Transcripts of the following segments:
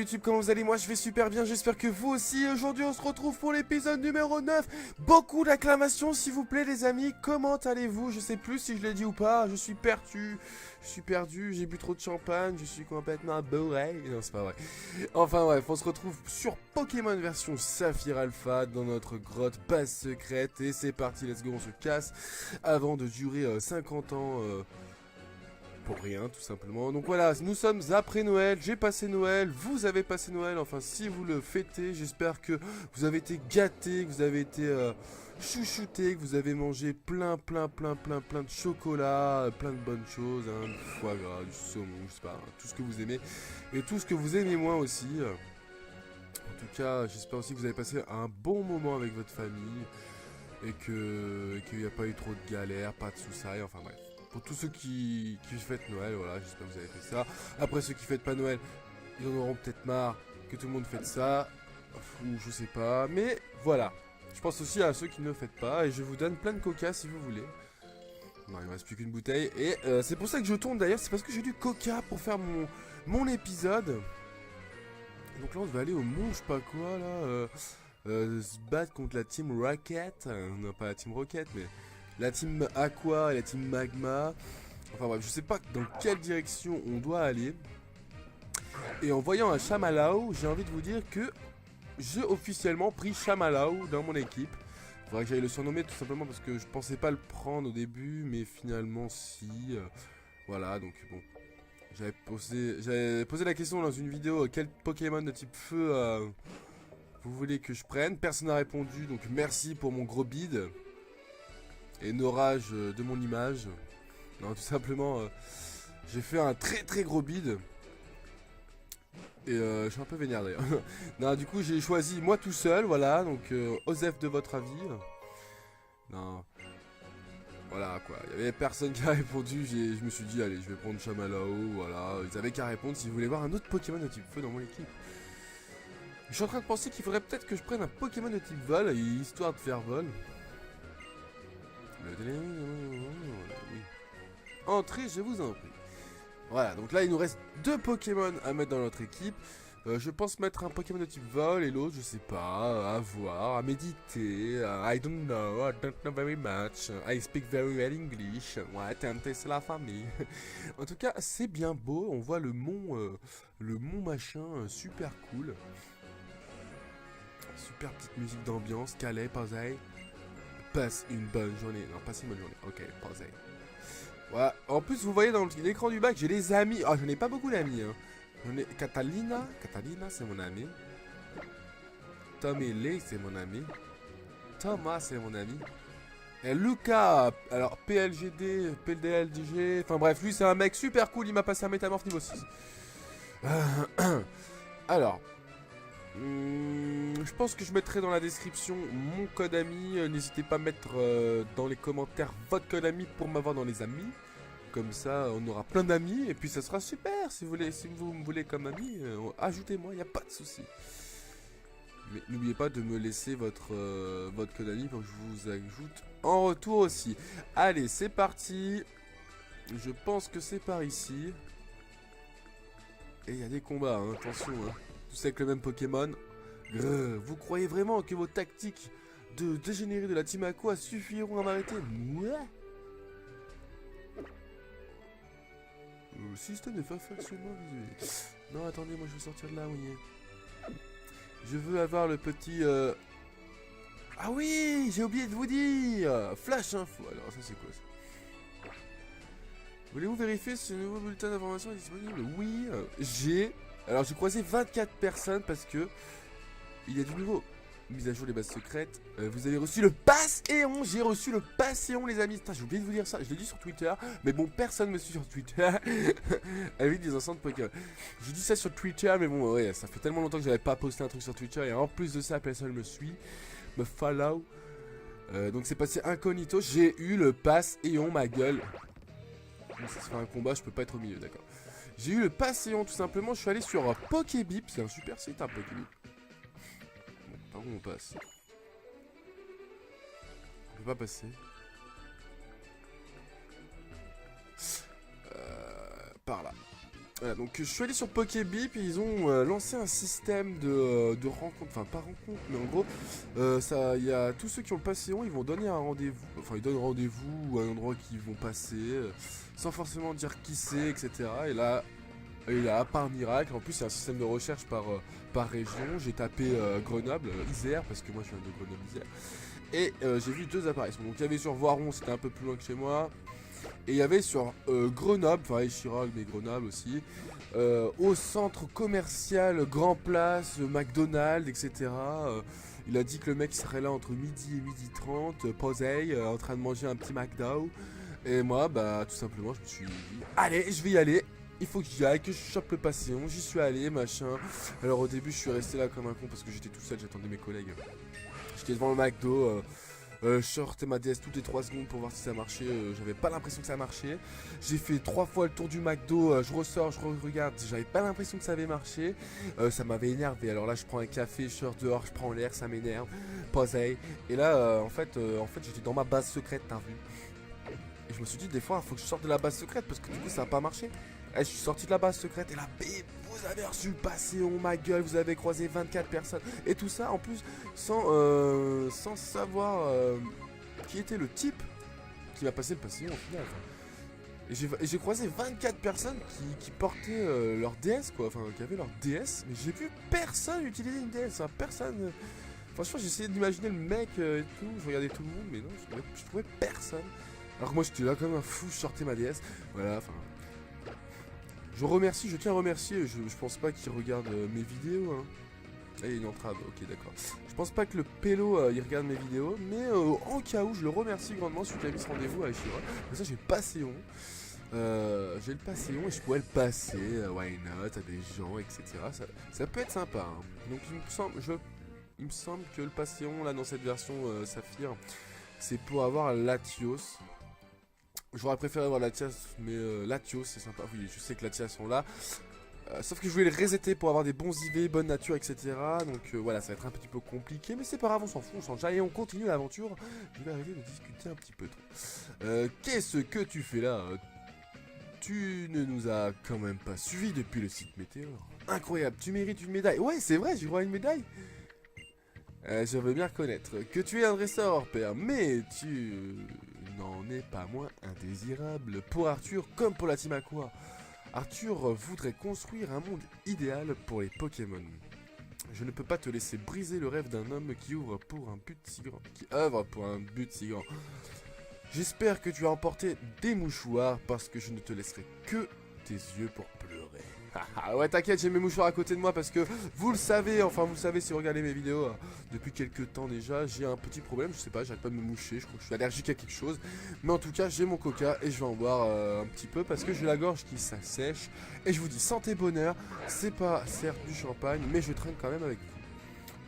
YouTube, comment vous allez? Moi je vais super bien, j'espère que vous aussi. Aujourd'hui on se retrouve pour l'épisode numéro 9. Beaucoup d'acclamations s'il vous plaît les amis. Comment allez-vous? Je sais plus si je l'ai dit ou pas, je suis perdu, j'ai bu trop de champagne, je suis complètement bourré. Non c'est pas vrai. Enfin bref, on se retrouve sur Pokémon version Saphir Alpha dans notre grotte base secrète. Et c'est parti, let's go, on se casse avant de durer 50 ans... pour rien tout simplement. Donc voilà, nous sommes après Noël, j'ai passé Noël, vous avez passé Noël, enfin si vous le fêtez, j'espère que vous avez été gâtés, que vous avez été chouchoutés, que vous avez mangé plein de chocolat, plein de bonnes choses, hein, du foie gras, du saumon, je sais pas, hein, tout ce que vous aimez, et tout ce que vous aimez moins aussi. En tout cas, j'espère aussi que vous avez passé un bon moment avec votre famille, et qu'il n'y a pas eu trop de galères, pas de soucis, enfin bref. Pour tous ceux qui fêtent Noël, voilà, j'espère que vous avez fait ça. Après ceux qui fêtent pas Noël, ils en auront peut-être marre que tout le monde fête ça. Ou je sais pas, mais voilà. Je pense aussi à ceux qui ne le fêtent pas et je vous donne plein de coca si vous voulez. Non, il me reste plus qu'une bouteille et c'est pour ça que je tourne d'ailleurs, c'est parce que j'ai du coca pour faire mon épisode. Donc là on va aller au mont, je sais pas quoi là, se battre contre la team Rocket. Non pas la team Rocket mais... la team Aqua et la team Magma. Enfin bref, je sais pas dans quelle direction on doit aller. Et en voyant un Chamalao, j'ai envie de vous dire que j'ai officiellement pris Chamalao dans mon équipe. Faudrait que j'aille le surnommer tout simplement parce que je pensais pas le prendre au début, mais finalement si. Voilà, donc bon. J'avais posé la question dans une vidéo, quel Pokémon de type feu vous voulez que je prenne? Personne n'a répondu, donc merci pour mon gros bide. Et norage de mon image. Non, tout simplement, j'ai fait un très gros bide. Et je suis un peu vénère d'ailleurs. Non, du coup, j'ai choisi moi tout seul, voilà. Donc, Osef de votre avis. Non. Voilà quoi, il y avait personne qui a répondu. Je me suis dit, allez, je vais prendre Chamalao. Voilà, ils avaient qu'à répondre s'ils voulaient voir un autre Pokémon de type feu dans mon équipe. Je suis en train de penser qu'il faudrait peut-être que je prenne un Pokémon de type vol, histoire de faire vol. Entrez, je vous en prie. Voilà, donc là il nous reste 2 Pokémon à mettre dans notre équipe. Je pense mettre un Pokémon de type vol et l'autre, je sais pas, à voir, à méditer. I don't know very much. I speak very well English. Ouais, tenter, c'est la famille. En tout cas, c'est bien beau. On voit le mont machin, super cool. Super petite musique d'ambiance, Calais, pareil. Passe une bonne journée. Non, passe une bonne journée. Ok, pareil. Voilà. En plus, vous voyez dans l'écran du bac, j'ai des amis. Ah, je n'ai pas beaucoup d'amis. Hein. J'en ai Catalina, c'est mon ami. Tommy Lee, c'est mon ami. Thomas, c'est mon ami. Et Lucas, alors PLGD, PLDLG. Enfin bref, lui, c'est un mec super cool. Il m'a passé un métamorphe niveau 6. Alors. Je pense que je mettrai dans la description mon code ami. N'hésitez pas à mettre dans les commentaires votre code ami pour m'avoir dans les amis. Comme ça, on aura plein d'amis et puis ça sera super. Si vous me voulez comme ami, ajoutez-moi, il n'y a pas de souci. Mais n'oubliez pas de me laisser votre code ami pour que je vous ajoute en retour aussi. Allez, c'est parti. Je pense que c'est par ici. Et il y a des combats, hein, attention. Hein. Tous avec le même Pokémon. Vous croyez vraiment que vos tactiques de dégénérer de la Team Aqua suffiront à m'arrêter? Mouais. Le système n'est pas facilement visuel. Non, attendez, moi je vais sortir de là, oui. Je veux avoir le petit... Ah oui, j'ai oublié de vous dire. Flash info. Alors ça c'est quoi ça? Voulez-vous vérifier si ce nouveau bulletin d'information est disponible? Oui, j'ai... Alors j'ai croisé 24 personnes parce que il y a du nouveau. Mise à jour les bases secrètes. Vous avez reçu le Passéon. J'ai reçu le Passéon les amis. J'ai oublié de vous dire ça. Je l'ai dit sur Twitter. Mais bon, personne me suit sur Twitter. Avec des enceintes Pokémon. J'ai dit ça sur Twitter. Mais bon, ouais, ça fait tellement longtemps que j'avais pas posté un truc sur Twitter. Et en plus de ça, personne me suit. Me follow. Donc c'est passé incognito. J'ai eu le Passéon, ma gueule. Bon, ça se fait un combat, je peux pas être au milieu, d'accord. J'ai eu le Passéon tout simplement, je suis allé sur Pokébip, c'est un super site un Pokébip. Bon, par où on passe? On peut pas passer. Par là. Voilà, donc je suis allé sur Pokébip et ils ont lancé un système de rencontre, enfin pas rencontre, mais en gros, il y a tous ceux qui ont le passéon, ils vont donner un rendez-vous, enfin ils donnent rendez-vous à un endroit qu'ils vont passer, sans forcément dire qui c'est, etc. Et là, par miracle, en plus il y a un système de recherche par région, j'ai tapé Grenoble, Isère, parce que moi je viens de Grenoble-Isère, et j'ai vu 2 apparitions. Donc il y avait sur Voiron, c'était un peu plus loin que chez moi. Et il y avait sur Grenoble, enfin Échirol mais Grenoble aussi, au centre commercial Grand Place, McDonald's, etc. Il a dit que le mec serait là entre midi et midi 30, posé, en train de manger un petit McDo. Et moi, bah tout simplement, je me suis dit, allez, je vais y aller. Il faut que j'y aille, que je chope le passion. J'y suis allé, machin. Alors au début, je suis resté là comme un con parce que j'étais tout seul, j'attendais mes collègues. J'étais devant le McDo. Je sortais ma DS toutes les 3 secondes pour voir si ça marchait, j'avais pas l'impression que ça marchait. J'ai fait 3 fois le tour du McDo, je ressors, je regarde, j'avais pas l'impression que ça avait marché. Ça m'avait énervé, alors là je prends un café, je sors dehors, je prends l'air, ça m'énerve. Posé. Et là en fait j'étais dans ma base secrète, t'as vu. Et je me suis dit des fois il faut que je sorte de la base secrète parce que du coup ça a pas marché. Et je suis sorti de la base secrète et là bim, vous avez reçu le passéon, ma gueule, vous avez croisé 24 personnes. Et tout ça en plus sans savoir qui était le type qui m'a passé le passéon au final. Et j'ai croisé 24 personnes qui portaient leur DS quoi, enfin qui avaient leur DS, mais j'ai vu personne utiliser une DS, hein, personne. Franchement j'ai essayé d'imaginer le mec et tout, je regardais tout le monde, mais non, je trouvais personne. Alors que moi j'étais là comme un fou, je sortais ma DS, voilà, enfin... Je tiens à remercier, je pense pas qu'il regarde mes vidéos, hein. Ah, il y a une entrave, ok d'accord. Je pense pas que le pélo il regarde mes vidéos, mais en cas où je le remercie grandement, celui qui a mis ce rendez-vous à Échirol. Comme ça j'ai le passéon. J'ai le passéon et je pourrais le passer, why not, à des gens, etc. Ça peut être sympa, hein. Donc il me semble que le passéon là dans cette version Saphir, c'est pour avoir Latios. J'aurais préféré avoir Latias, mais Latios c'est sympa. Oui, je sais que Latias sont là. Sauf que je voulais le resetter pour avoir des bons IV, bonne nature, etc. Donc voilà, ça va être un petit peu compliqué, mais c'est pas grave, on s'en fout, on change. Allez, on continue l'aventure. Je vais arrêter de discuter un petit peu trop. Qu'est-ce que tu fais là? Tu ne nous as quand même pas suivis depuis le site Météor. Incroyable, tu mérites une médaille. Ouais, c'est vrai, j'ai droit à une médaille. Je veux bien reconnaître que tu es un dresseur hors pair, mais tu n'en es pas moins indésirable pour Arthur comme pour la team Aqua. Arthur voudrait construire un monde idéal pour les Pokémon. Je ne peux pas te laisser briser le rêve d'un homme qui œuvre pour un but si grand. J'espère que tu as emporté des mouchoirs parce que je ne te laisserai que tes yeux pour pleurer. Ah ouais, t'inquiète, j'ai mes mouchoirs à côté de moi parce que vous le savez si vous regardez mes vidéos depuis quelques temps déjà, j'ai un petit problème, je sais pas, j'arrête pas de me moucher, je crois que je suis allergique à quelque chose. Mais en tout cas, j'ai mon coca et je vais en boire un petit peu parce que j'ai la gorge qui s'assèche. Et je vous dis santé bonheur, c'est pas certes du champagne, mais je traîne quand même avec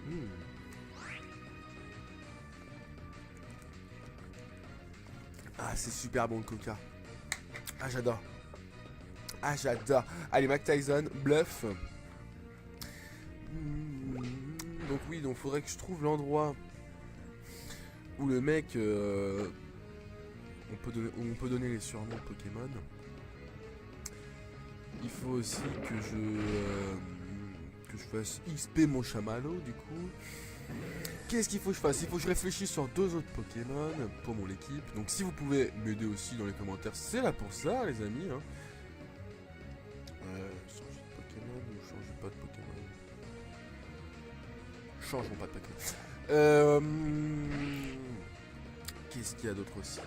vous. Ah, c'est super bon le coca. Ah, j'adore. Ah, j'adore. Allez, Mac Tyson, bluff. Donc oui, donc faudrait que je trouve l'endroit où le mec... on peut donner les surnoms de Pokémon. Il faut aussi que je fasse XP mon chamallow, du coup. Qu'est-ce qu'il faut que je fasse? Il faut que je réfléchisse sur 2 autres Pokémon pour mon équipe. Donc si vous pouvez m'aider aussi dans les commentaires, c'est là pour ça, les amis, hein. Changer de Pokémon ou changer pas de Pokémon? Changeons pas de Pokémon. Qu'est-ce qu'il y a d'autre aussi?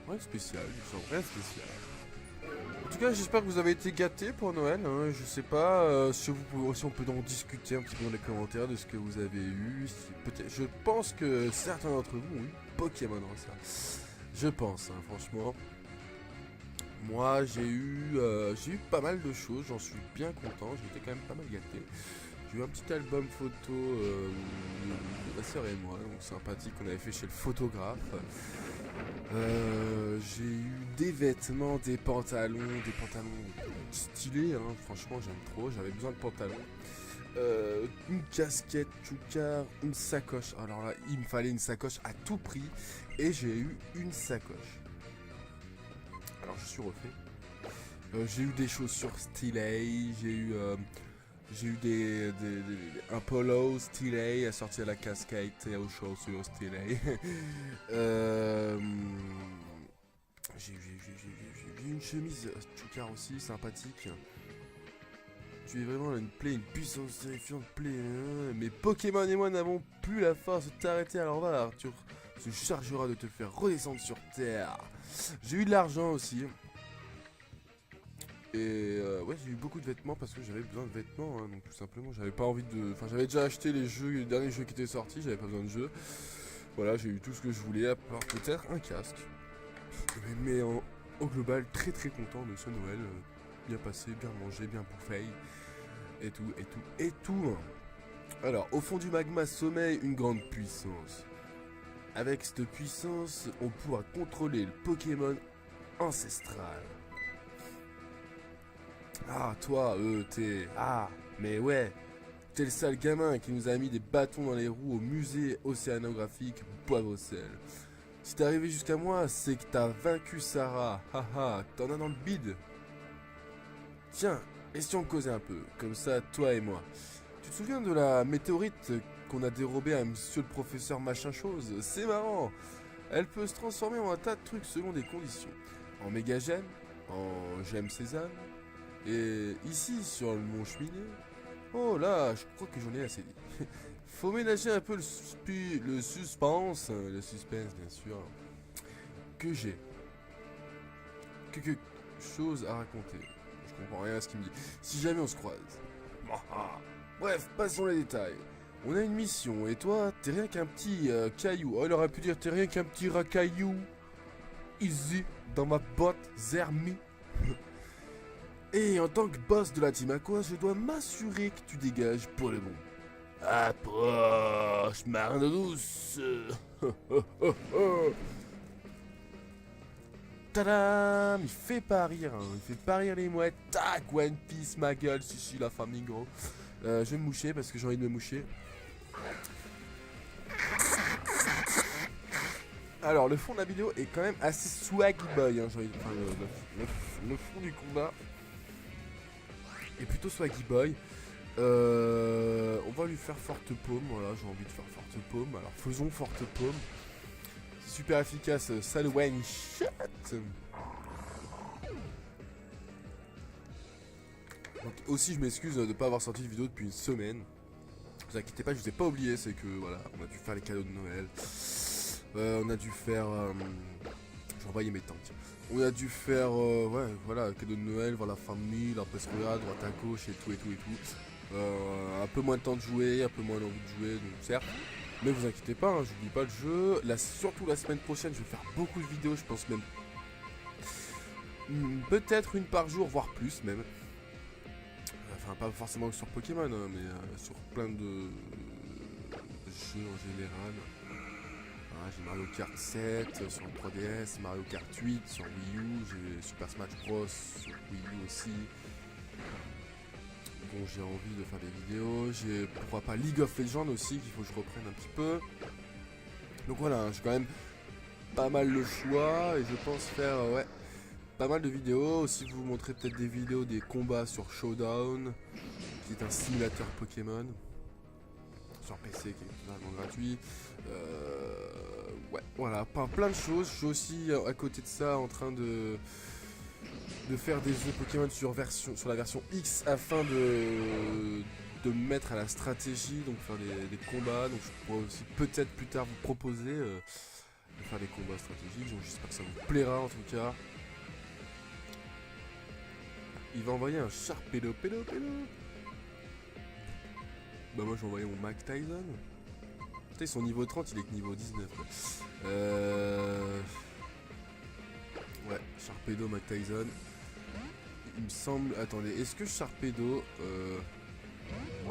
Rêve spécial, rêve spécial. En tout cas, j'espère que vous avez été gâtés pour Noël, hein. Je sais pas si on peut en discuter un petit peu dans les commentaires de ce que vous avez eu. Je pense que certains d'entre vous ont eu Pokémon ça. Je pense, hein, franchement. Moi, j'ai eu pas mal de choses, j'en suis bien content, j'ai été quand même pas mal gâté. J'ai eu un petit album photo de ma soeur et moi, donc sympathique, qu'on avait fait chez le photographe. J'ai eu des vêtements, des pantalons stylés, hein, franchement j'aime trop, j'avais besoin de pantalons. Une casquette, choucar, une sacoche. Alors là, il me fallait une sacoche à tout prix et j'ai eu une sacoche. alors je suis refait. J'ai eu des chaussures stylées, j'ai eu un polo stylé assorti à la casquette et aux chaussures stylées. J'ai eu une chemise Chukar aussi, sympathique. Tu es vraiment une plaie, une puissance terrifiante plaie. Hein. Mais Pokémon et moi n'avons plus la force de t'arrêter, alors va, Arthur se chargera de te faire redescendre sur Terre. J'ai eu de l'argent aussi. Et ouais, j'ai eu beaucoup de vêtements parce que j'avais besoin de vêtements, hein, donc tout simplement j'avais pas envie de... Enfin, j'avais déjà acheté les derniers jeux qui étaient sortis, j'avais pas besoin de jeux. Voilà, j'ai eu tout ce que je voulais, à part peut-être un casque. Mais au global, très très content de ce Noël. Bien passé, bien mangé, bien bouffé. Et tout. Alors, au fond du magma sommeille une grande puissance. Avec cette puissance, on pourra contrôler le Pokémon ancestral. Ah, toi, t'es... Ah, mais ouais. T'es le sale gamin qui nous a mis des bâtons dans les roues au musée océanographique Bois-Vaucel. Si t'es arrivé jusqu'à moi, c'est que t'as vaincu Sarah. Haha, t'en as dans le bide. Tiens, et si on causait un peu, comme ça, toi et moi. Tu te souviens de la météorite qu'on a dérobée à monsieur le professeur machin chose? C'est marrant. Elle peut se transformer en un tas de trucs selon des conditions. En méga gemme, en gemme sésame. Et ici, sur le mont cheminée... Oh là, je crois que j'en ai assez dit. Faut ménager un peu le suspense, bien sûr, que j'ai. Quelque chose à raconter. Je comprends rien à ce qu'il me dit. Si jamais on se croise. Bref, passons les détails. On a une mission, et toi, t'es rien qu'un petit caillou. Oh, il aurait pu dire t'es rien qu'un petit racaillou. Easy, dans ma botte, Zermi. Et en tant que boss de la team Aqua, je dois m'assurer que tu dégages pour le bon. Approche, marne douce. Tadam, il fait pas rire, hein. Il fait pas rire les mouettes. Tac, One Piece, ma gueule, si, la famille, gros. Je vais me moucher parce que j'ai envie de me moucher. Alors, le fond de la vidéo est quand même assez swaggy boy, hein, enfin, le fond du combat est plutôt swaggy boy. On va lui faire forte paume, voilà, j'ai envie de faire forte paume. Alors, faisons forte paume. C'est super efficace, ça le one shot. Donc, aussi, je m'excuse de ne pas avoir sorti de vidéo depuis une semaine. Ne vous inquiétez pas, je vous ai pas oublié, c'est que voilà, on a dû faire les cadeaux de Noël. On a dû faire... je vais envoyer mes tanks. On a dû faire, ouais, voilà, cadeaux de Noël, voir la famille, la à droite à gauche et tout. Un peu moins de temps de jouer, un peu moins d'envie de jouer, donc certes. Mais vous inquiétez pas, hein, j'oublie pas le jeu. Là, surtout la semaine prochaine, je vais faire beaucoup de vidéos, je pense même... peut-être une par jour, voire plus même. Enfin, pas forcément que sur Pokémon, hein, mais sur plein de jeux en général. J'ai Mario Kart 7 sur le 3DS, Mario Kart 8 sur Wii U, j'ai Super Smash Bros sur Wii U aussi. Bon, j'ai envie de faire des vidéos, j'ai pourquoi pas League of Legends aussi qu'il faut que je reprenne un petit peu. Donc voilà, j'ai quand même pas mal le choix et je pense faire ouais, pas mal de vidéos. Aussi vous montrer peut-être des vidéos des combats sur Showdown, qui est un simulateur Pokémon. Sur PC qui est totalement gratuit. Ouais, voilà, plein de choses. Je suis aussi à côté de ça en train de faire des jeux Pokémon sur la version X afin de me mettre à la stratégie, donc faire des combats. Donc je pourrais aussi peut-être plus tard vous proposer de faire des combats stratégiques. Donc j'espère que ça vous plaira en tout cas. Il va envoyer un Sharpedo. Bah moi j'ai envoyé mon Mike Tyson. Putain, ils sont niveau 30, il est que niveau 19 quoi. Ouais, Sharpedo, Mike Tyson. Il me semble... Attendez, est-ce que Sharpedo...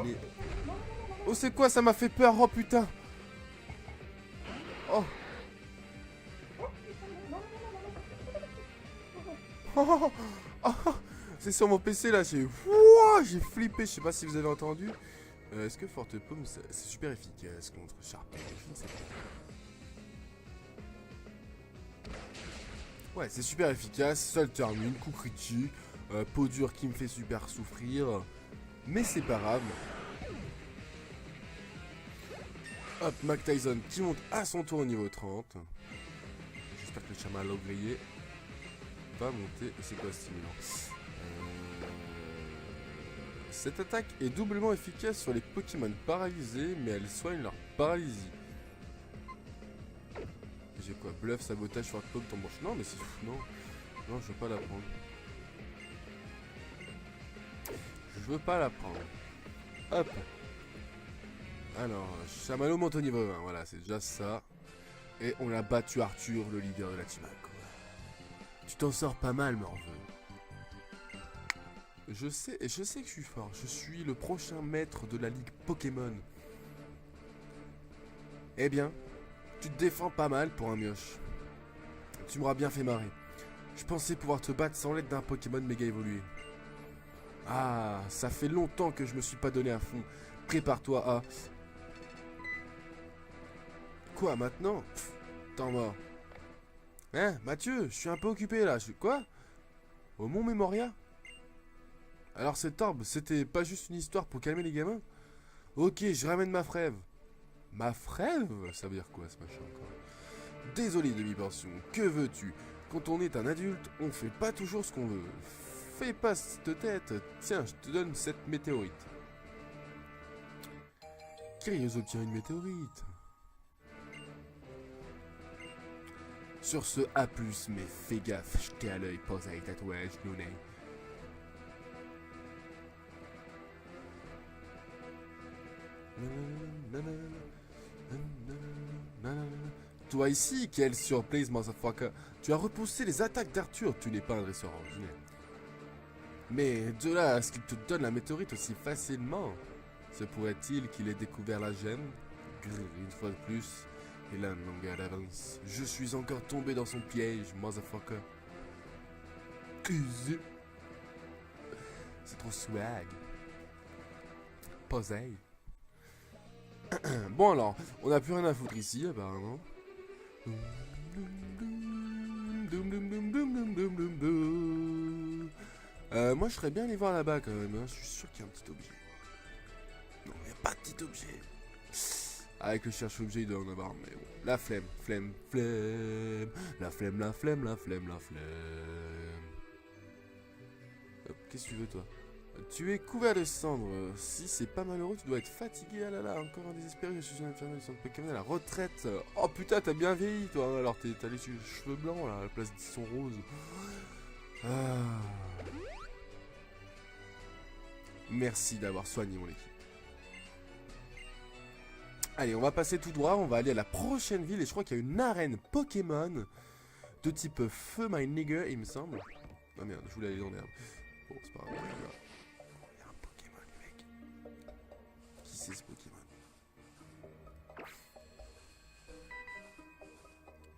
Mais... Oh c'est quoi, ça m'a fait peur, oh putain. Oh. C'est sur mon PC là, j'ai flippé, je sais pas si vous avez entendu. Est-ce que Forte Paume, c'est super efficace contre Sharpedo? Je ne sais pas. Ouais, c'est super efficace, seul termine, coup critique, peau dure qui me fait super souffrir, mais c'est pas grave. Hop, Mac Tyson qui monte à son tour au niveau 30. J'espère que le chamallow grillé va monter. Et c'est quoi ce stimulant? Cette attaque est doublement efficace sur les Pokémon paralysés, mais elle soigne leur paralysie. J'ai quoi? Bluff, sabotage, short pop, tambour. Non, mais c'est fou, non. Non, je veux pas la prendre. Je veux pas la prendre. Hop. Alors, Chamallow monte au niveau 20, voilà, c'est déjà ça. Et on a battu Arthur, le leader de la team Aqua. Tu t'en sors pas mal, Morveux. Je sais que je suis fort. Je suis le prochain maître de la ligue Pokémon. Eh bien, tu te défends pas mal pour un mioche. Tu m'auras bien fait marrer. Je pensais pouvoir te battre sans l'aide d'un Pokémon méga évolué. Ah, ça fait longtemps que je me suis pas donné à fond. Prépare-toi à... Quoi, maintenant? T'en mort. Hein, Mathieu, je suis un peu occupé là. Quoi? Au Mont Memoria? Alors cet orbe, c'était pas juste une histoire pour calmer les gamins? Ok, je ramène ma frève. Ma frève? Ça veut dire quoi ce machin encore? Désolé demi-pension, que veux-tu? Quand on est un adulte, on fait pas toujours ce qu'on veut. Fais pas cette tête. Tiens, je te donne cette météorite. Kyrios obtient une météorite. Sur ce A+, mais fais gaffe, jetez à l'œil, pose avec tatouage, Nouné. Toi ici, quelle surprise, motherfucker. Tu as repoussé les attaques d'Arthur, tu n'es pas un dresseur ordinaire. Mais de là à ce qu'il te donne la météorite aussi facilement, se pourrait-il qu'il ait découvert la gemme? Une fois de plus, il a une longueur d'avance. Je suis encore tombé dans son piège, motherfucker. C'est trop swag. Posey. Bon alors, on n'a plus rien à foutre ici apparemment. Moi je serais bien allé voir là-bas quand même, hein. Je suis sûr qu'il y a un petit objet. Non, il n'y a pas de petit objet. Avec le cherche-objet il doit en avoir, mais bon. La flemme, flemme, flemme. La flemme, la flemme, la flemme, la flemme. Hop, qu'est-ce que tu veux toi? Tu es couvert de cendres. Si c'est pas malheureux, tu dois être fatigué. Ah là là, encore un désespéré. Je suis un infirmier du centre Pokémon à la retraite. Oh putain, t'as bien vieilli toi. Alors t'as les cheveux blancs là, à la place qu'ils sont roses. Ah. Merci d'avoir soigné mon équipe. Allez, on va passer tout droit. On va aller à la prochaine ville. Et je crois qu'il y a une arène Pokémon de type feu, my nigger, il me semble. Ah merde, je voulais aller dans l'herbe. Bon, c'est pas grave. C'est ce Pokémon.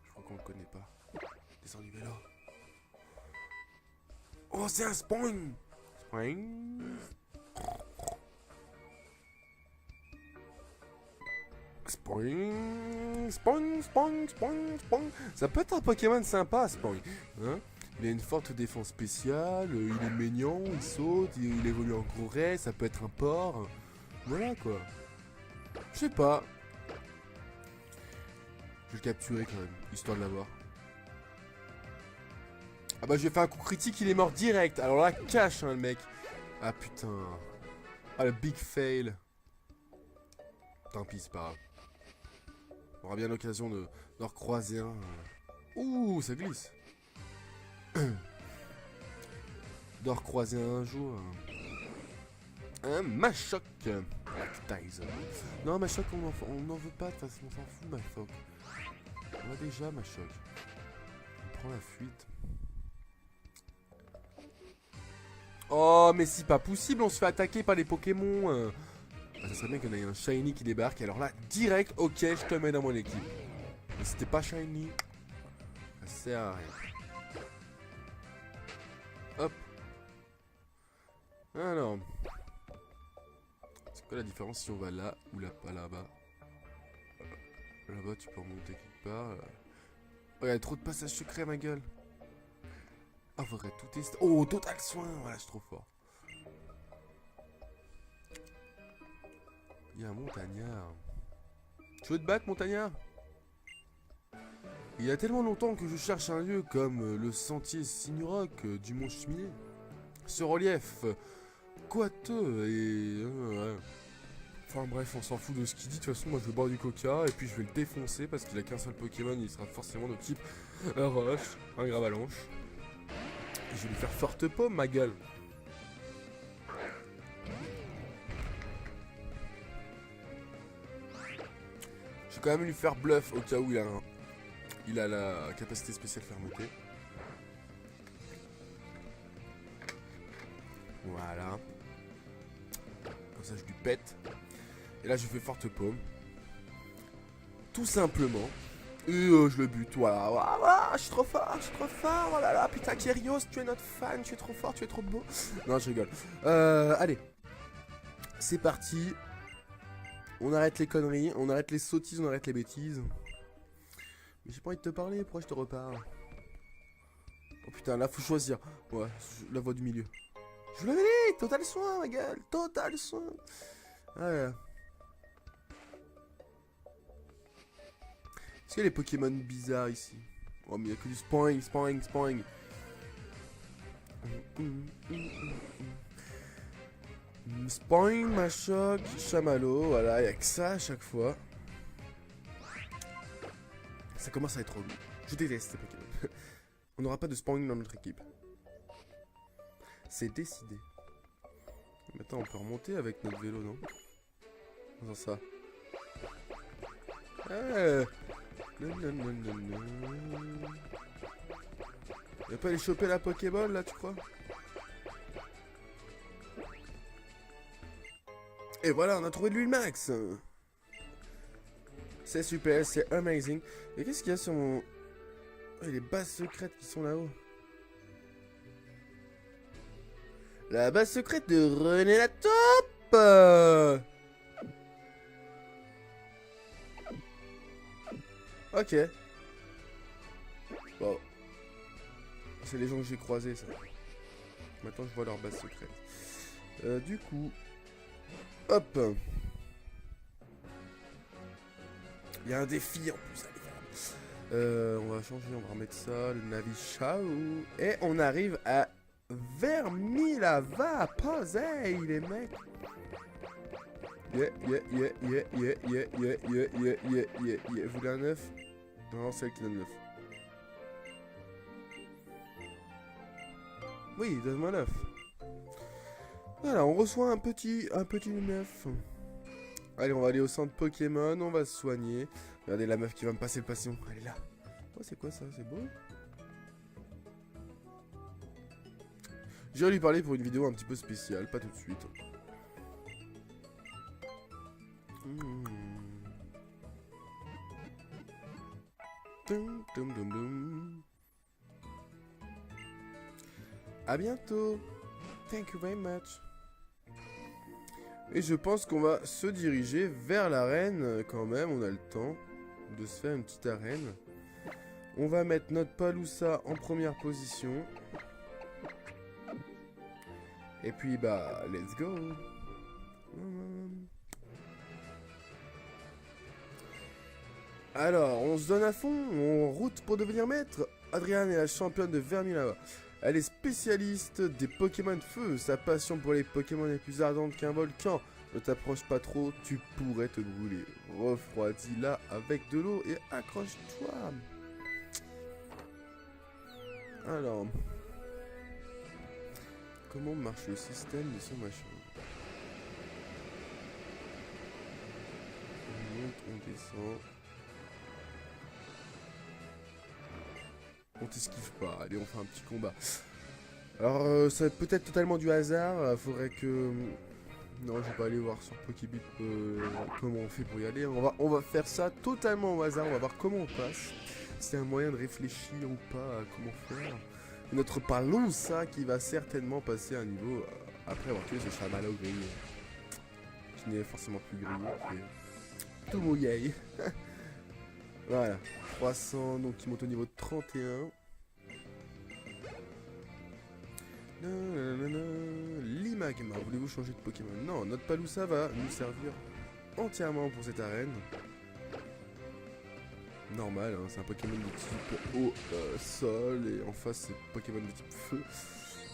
Je crois qu'on le connaît pas. Descends du vélo. Oh, c'est un Spoing. Spoing. Spoing. Spoing, spoing, spoing, spoing. Ça peut être un Pokémon sympa, Spoing. Hein? Il a une forte défense spéciale, il est mignon, il saute, il évolue en gros ray, ça peut être un porc. Voilà quoi. Je sais pas. Je vais le capturer quand même, histoire de l'avoir. Ah bah je vais faire un coup critique, il est mort direct. Alors là, cache hein, le mec. Ah putain. Ah le big fail. Tant pis, c'est pas grave. On aura bien l'occasion de recroiser un. Ouh, ça glisse. De recroiser un jour. Un Machoc. Tyson. Non, Machoc, on n'en veut pas, de toute façon, on s'en fout, Machoc. On a déjà Machoc. On prend la fuite. Oh, mais c'est pas possible, on se fait attaquer par les Pokémon. Ah, ça serait bien qu'il y en ait un Shiny qui débarque. Alors là, direct, ok, je te mets dans mon équipe. Mais c'était pas Shiny. Ça sert à rien. Hop. Alors. C'est quoi la différence si on va là ou là, pas là-bas? Là-bas, tu peux remonter quelque part. Oh, il y a trop de passages secrets, ma gueule. Ah, faudrait tout tester. Oh, total soin. Voilà, je suis trop fort. Il y a un montagnard. Tu veux te battre, montagnard? Il y a tellement longtemps que je cherche un lieu comme le sentier Signuroc du Mont Cheminée. Ce relief coiteux et... ouais. Enfin bref, on s'en fout de ce qu'il dit. De toute façon, moi je vais boire du coca et puis je vais le défoncer parce qu'il a qu'un seul Pokémon. Il sera forcément de type Rush, un Gravalanche. Et je vais lui faire forte pomme, ma gueule. Je vais quand même lui faire bluff au cas où il a la capacité spéciale fermeté. Voilà. Comme ça je lui pète. Et là je fais forte paume. Tout simplement. Et je le bute. Voilà, voilà, voilà, je suis trop fort, Oh là là, putain, Kyrios, tu es notre fan, tu es trop fort, tu es trop beau. Non, je rigole. Allez. C'est parti. On arrête les conneries, on arrête les sottises, on arrête les bêtises. Mais j'ai pas envie de te parler, pourquoi je te reparle? Oh putain, là faut choisir. Ouais, la voie du milieu. Je vous l'avais dit, total soin, ma gueule, total soin. Ouais. Est-ce qu'il y a des Pokémon bizarres ici? Oh, mais il n'y a que du Spoing, Spoing, Spoing. Spoing, Machoc, Chamallow, voilà, il n'y a que ça à chaque fois. Ça commence à être relou. Je déteste ces Pokémon. On n'aura pas de Spoing dans notre équipe. C'est décidé. Maintenant, on peut remonter avec notre vélo, non? Comment ça? Y'a pas aller choper la Pokéball là, tu crois? Et voilà, on a trouvé de l'huile max. C'est super, c'est amazing. Et qu'est-ce qu'il y a sur mon... Oh, les bases secrètes qui sont là-haut. La base secrète de René la Taupe. Ok. Bon. C'est les gens que j'ai croisés, ça. Maintenant, je vois leur base secrète. Du coup... Hop. Il y a un défi en plus, allez. On va changer, on va remettre ça, le Navi Chao. Et on arrive à Vermilava. Posez les mecs. Yeah. Vous voulez un 9? Non, c'est elle qui donne 9. Oui, donne-moi 9. Voilà, on reçoit un petit 9. Allez, on va aller au centre Pokémon, on va se soigner. Regardez la meuf qui va me passer le passion. Elle est là. Oh, c'est quoi ça? C'est beau? Je vais lui parler pour une vidéo un petit peu spéciale, pas tout de suite. À bientôt. Thank you very much. Et je pense qu'on va se diriger vers l'arène quand même. On a le temps de se faire une petite arène. On va mettre notre Paloussa en première position. Et puis bah, let's go. Alors, on se donne à fond, on route pour devenir maître. Adriane est la championne de Vermilava. Elle est spécialiste des Pokémon de feu. Sa passion pour les Pokémon est plus ardente qu'un volcan. Ne t'approche pas trop, tu pourrais te brûler. Refroidis-la avec de l'eau et accroche-toi. Alors, comment marche le système de son machin? On monte, on descend. On t'esquive pas, allez on fait un petit combat. Alors ça peut être totalement du hasard, faudrait que... Non, je vais pas aller voir sur Pokébip comment on fait pour y aller. On va faire ça totalement au hasard, on va voir comment on passe. C'est un moyen de réfléchir ou pas à comment faire. Notre Paloussa qui va certainement passer à un niveau après avoir tué ce chamallow grillé. Qui n'est forcément plus grillé, qui est tout mouillé. Voilà, 300, donc qui monte au niveau de 31. Limagma, voulez-vous changer de Pokémon? Non, notre Palousa va nous servir entièrement pour cette arène. Normal, hein, c'est un Pokémon de type eau, sol, et en face c'est Pokémon de type feu,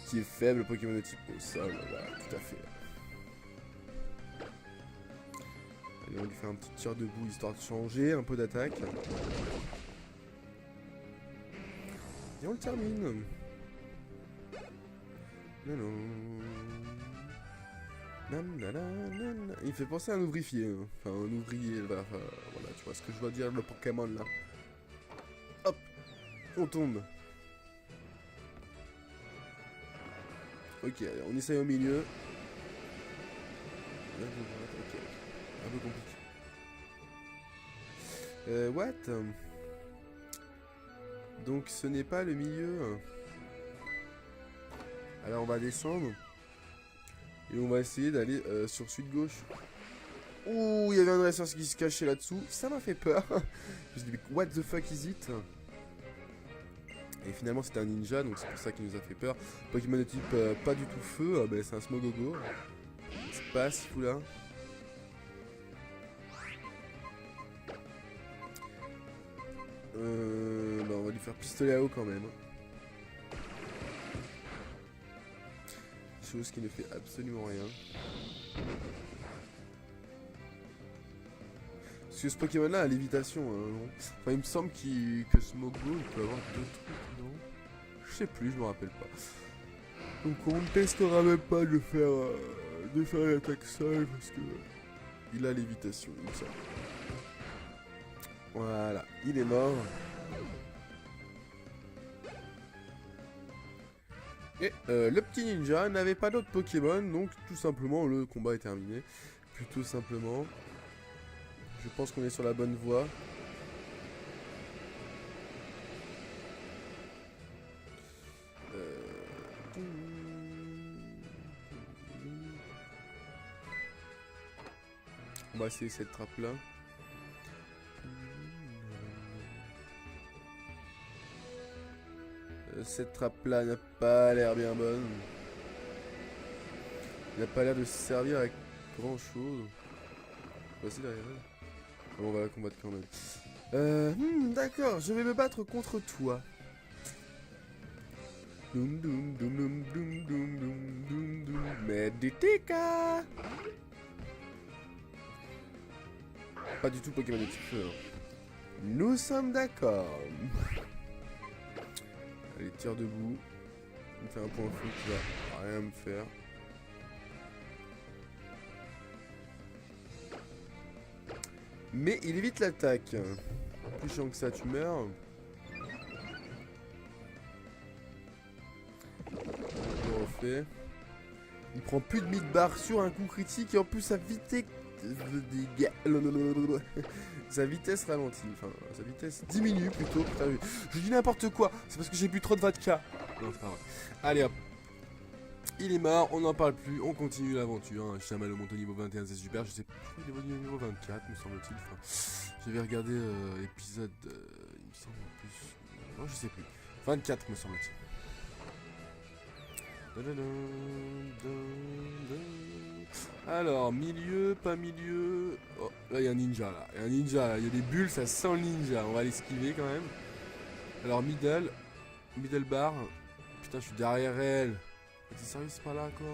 qui est faible, Pokémon de type eau, sol, voilà, tout à fait. Allez, on va lui faire un petit tir debout, histoire de changer un peu d'attaque. Et on le termine. Il fait penser à un ouvrier, hein. Enfin un ouvrier, voilà, tu vois ce que je dois dire, le Pokémon là. Hop, on tombe. Ok, allez, on essaye au milieu. Ok, un peu compliqué. What? Donc ce n'est pas le milieu. Alors on va descendre. Et on va essayer d'aller sur suite gauche. Ouh, il y avait un dresseur qui se cachait là-dessous. Ça m'a fait peur. Je me suis dit, what the fuck is it? Et finalement, c'était un ninja, donc c'est pour ça qu'il nous a fait peur. Pokémon de type pas du tout feu, bah, c'est un Smogogo. C'est pas si fou là. Bah, on va lui faire pistolet à eau quand même. Chose qui ne fait absolument rien. Parce que ce Pokémon là a lévitation, hein, non? Enfin, il me semble que Smogo il peut avoir deux trucs, non? Je sais plus, je me rappelle pas. Donc on ne testera même pas de faire l'attaque seule parce que il a lévitation, il me semble. Voilà, il est mort. Et le petit ninja n'avait pas d'autres Pokémon, donc tout simplement le combat est terminé. Plutôt simplement. Je pense qu'on est sur la bonne voie. On va essayer cette trappe là. Cette trappe là n'a pas l'air bien bonne. Il n'a pas l'air de se servir avec grand chose. On va essayer derrière elle. On va la combattre quand même. D'accord, je vais me battre contre toi. Meditika. Pas du tout Pokémon de type feu. Nous sommes d'accord. Allez, tire debout. Il me fait un point fou qui va rien me faire. Mais il évite l'attaque. Plus chiant que ça, tu meurs. On refait. Il prend plus de 1000 barres sur un coup critique et en plus sa vitesse... sa vitesse ralentit. Enfin, sa vitesse diminue plutôt. Putain, je dis n'importe quoi. C'est parce que j'ai bu trop de vodka. Non, c'est pas vrai. Allez hop. Il est mort, on n'en parle plus, on continue l'aventure. Hein. Chamal monte au niveau 21, c'est super. Je sais plus, il est au niveau 24, me semble-t-il. Enfin, j'avais regardé l'épisode, il me semble en plus. Non, je sais plus. 24, me semble-t-il. Alors, milieu, pas milieu. Oh, là, il y a un ninja là. Il y a un ninja là. Il y a des bulles, ça sent le ninja. On va l'esquiver quand même. Alors, middle bar. Putain, je suis derrière elle. T'es sérieux, c'est pas là quoi?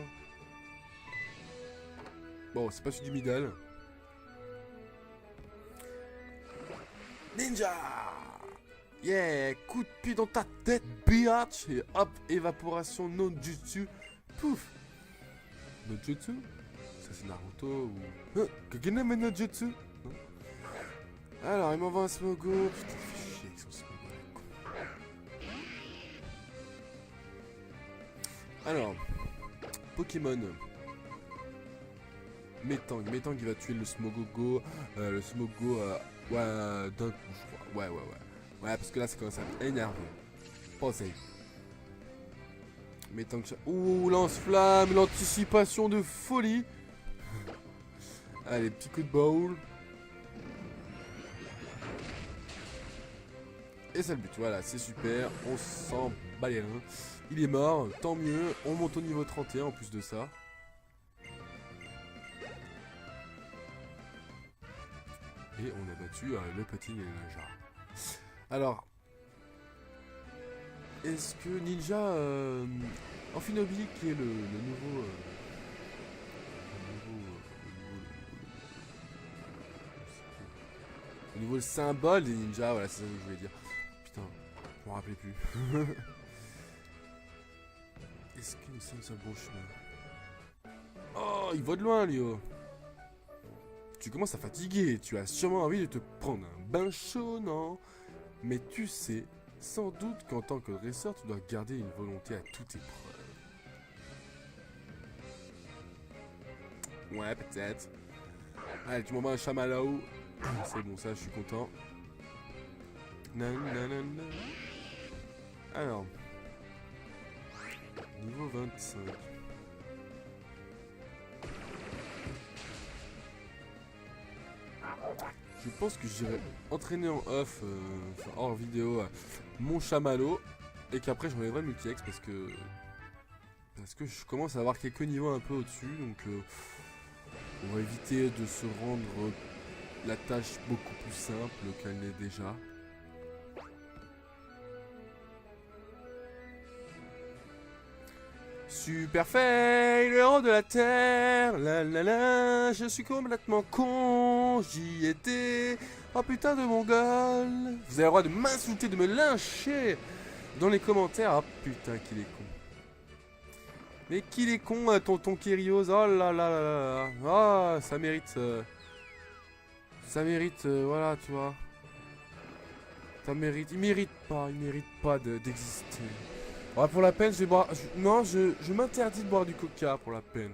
Bon, c'est pas celui du middle. Ninja! Yeah! Coup de pied dans ta tête, biatch! Et hop, évaporation no jutsu. Pouf! No jutsu? Ça c'est Naruto ou... Kagena mais no jutsu? Non? Alors, il m'envoie un Smogo. Putain, il fait chier avec son Smogo. Alors, Pokémon. Metang il va tuer le Smogogo. Le Smogo, ouais, d'un coup, je crois. Ouais. Ouais, parce que là, ça commence à m'énerver. Pensez. Metang. Ouh, lance-flamme, l'anticipation de folie. Allez, petit coup de bowl. Et c'est le but, voilà, c'est super, on s'en bat les reins. Il est mort, tant mieux, on monte au niveau 31 en plus de ça. Et on a battu le petit ninja. Alors, est-ce que Ninja Amphinobi, qui est le nouveau... le nouveau symbole des ninjas, voilà, c'est ça que je voulais dire. Putain, je m'en rappelais plus. Est-ce que nous sommes sur le bon chemin? Oh, il va de loin, Léo. Tu commences à fatiguer, tu as sûrement envie de te prendre un bain chaud, non? Mais tu sais, sans doute qu'en tant que dresseur, tu dois garder une volonté à toute épreuve. Ouais, peut-être. Allez, tu m'envoies un chamallow. C'est bon, ça, je suis content. Nanana. Alors. Niveau 25. Je pense que j'irai entraîner en off, hors vidéo, mon chamallow. Et qu'après, j'enlèverai le multi-ex parce que je commence à avoir quelques niveaux un peu au-dessus. Donc, on va éviter de se rendre la tâche beaucoup plus simple qu'elle n'est déjà. Super fail, le héros de la terre, la la la, je suis complètement con, j'y étais, oh putain de mongol. Vous avez le droit de m'insulter, de me lyncher dans les commentaires, oh putain qu'il est con. Mais qu'il est con, tonton Kyrios, oh là là là là, oh ça mérite, voilà tu vois. Ça mérite, il mérite pas d'exister. Ouais, pour la peine, je vais boire. Non, je m'interdis de boire du coca pour la peine.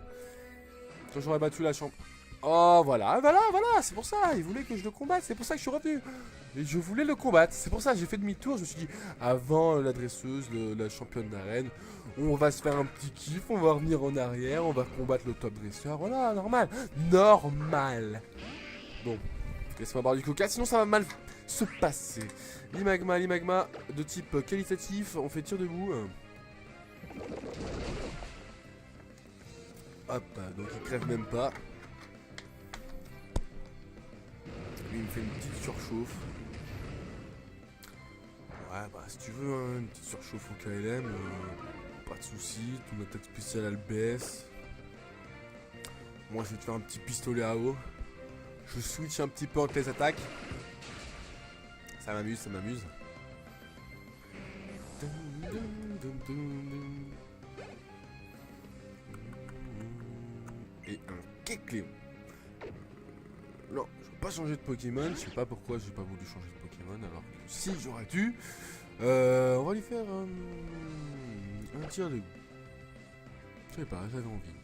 Quand j'aurais battu la chambre. Oh, voilà, c'est pour ça. Il voulait que je le combatte, c'est pour ça que je suis revenu. Et je voulais le combattre, c'est pour ça que j'ai fait demi-tour. Je me suis dit, avant la dresseuse, la championne d'arène, on va se faire un petit kiff, on va revenir en arrière, on va combattre le top dresseur. Voilà, normal. Normal. Bon, laisse-moi boire du coca, sinon ça va mal se passer. L'imagma de type qualitatif, on fait tir debout. Hop, donc il crève même pas. Lui il me fait une petite surchauffe. Ouais bah si tu veux hein, une petite surchauffe au KLM, pas de soucis, ton attaque spéciale elle baisse. Moi je vais te faire un petit pistolet à eau. Je switch un petit peu entre les attaques. Ça m'amuse, ça m'amuse. Et un Kecleon. Non, je vais pas changer de Pokémon. Je sais pas pourquoi j'ai pas voulu changer de Pokémon. Alors que si j'aurais dû. On va lui faire un tir de goût. Je sais pas, j'avais envie.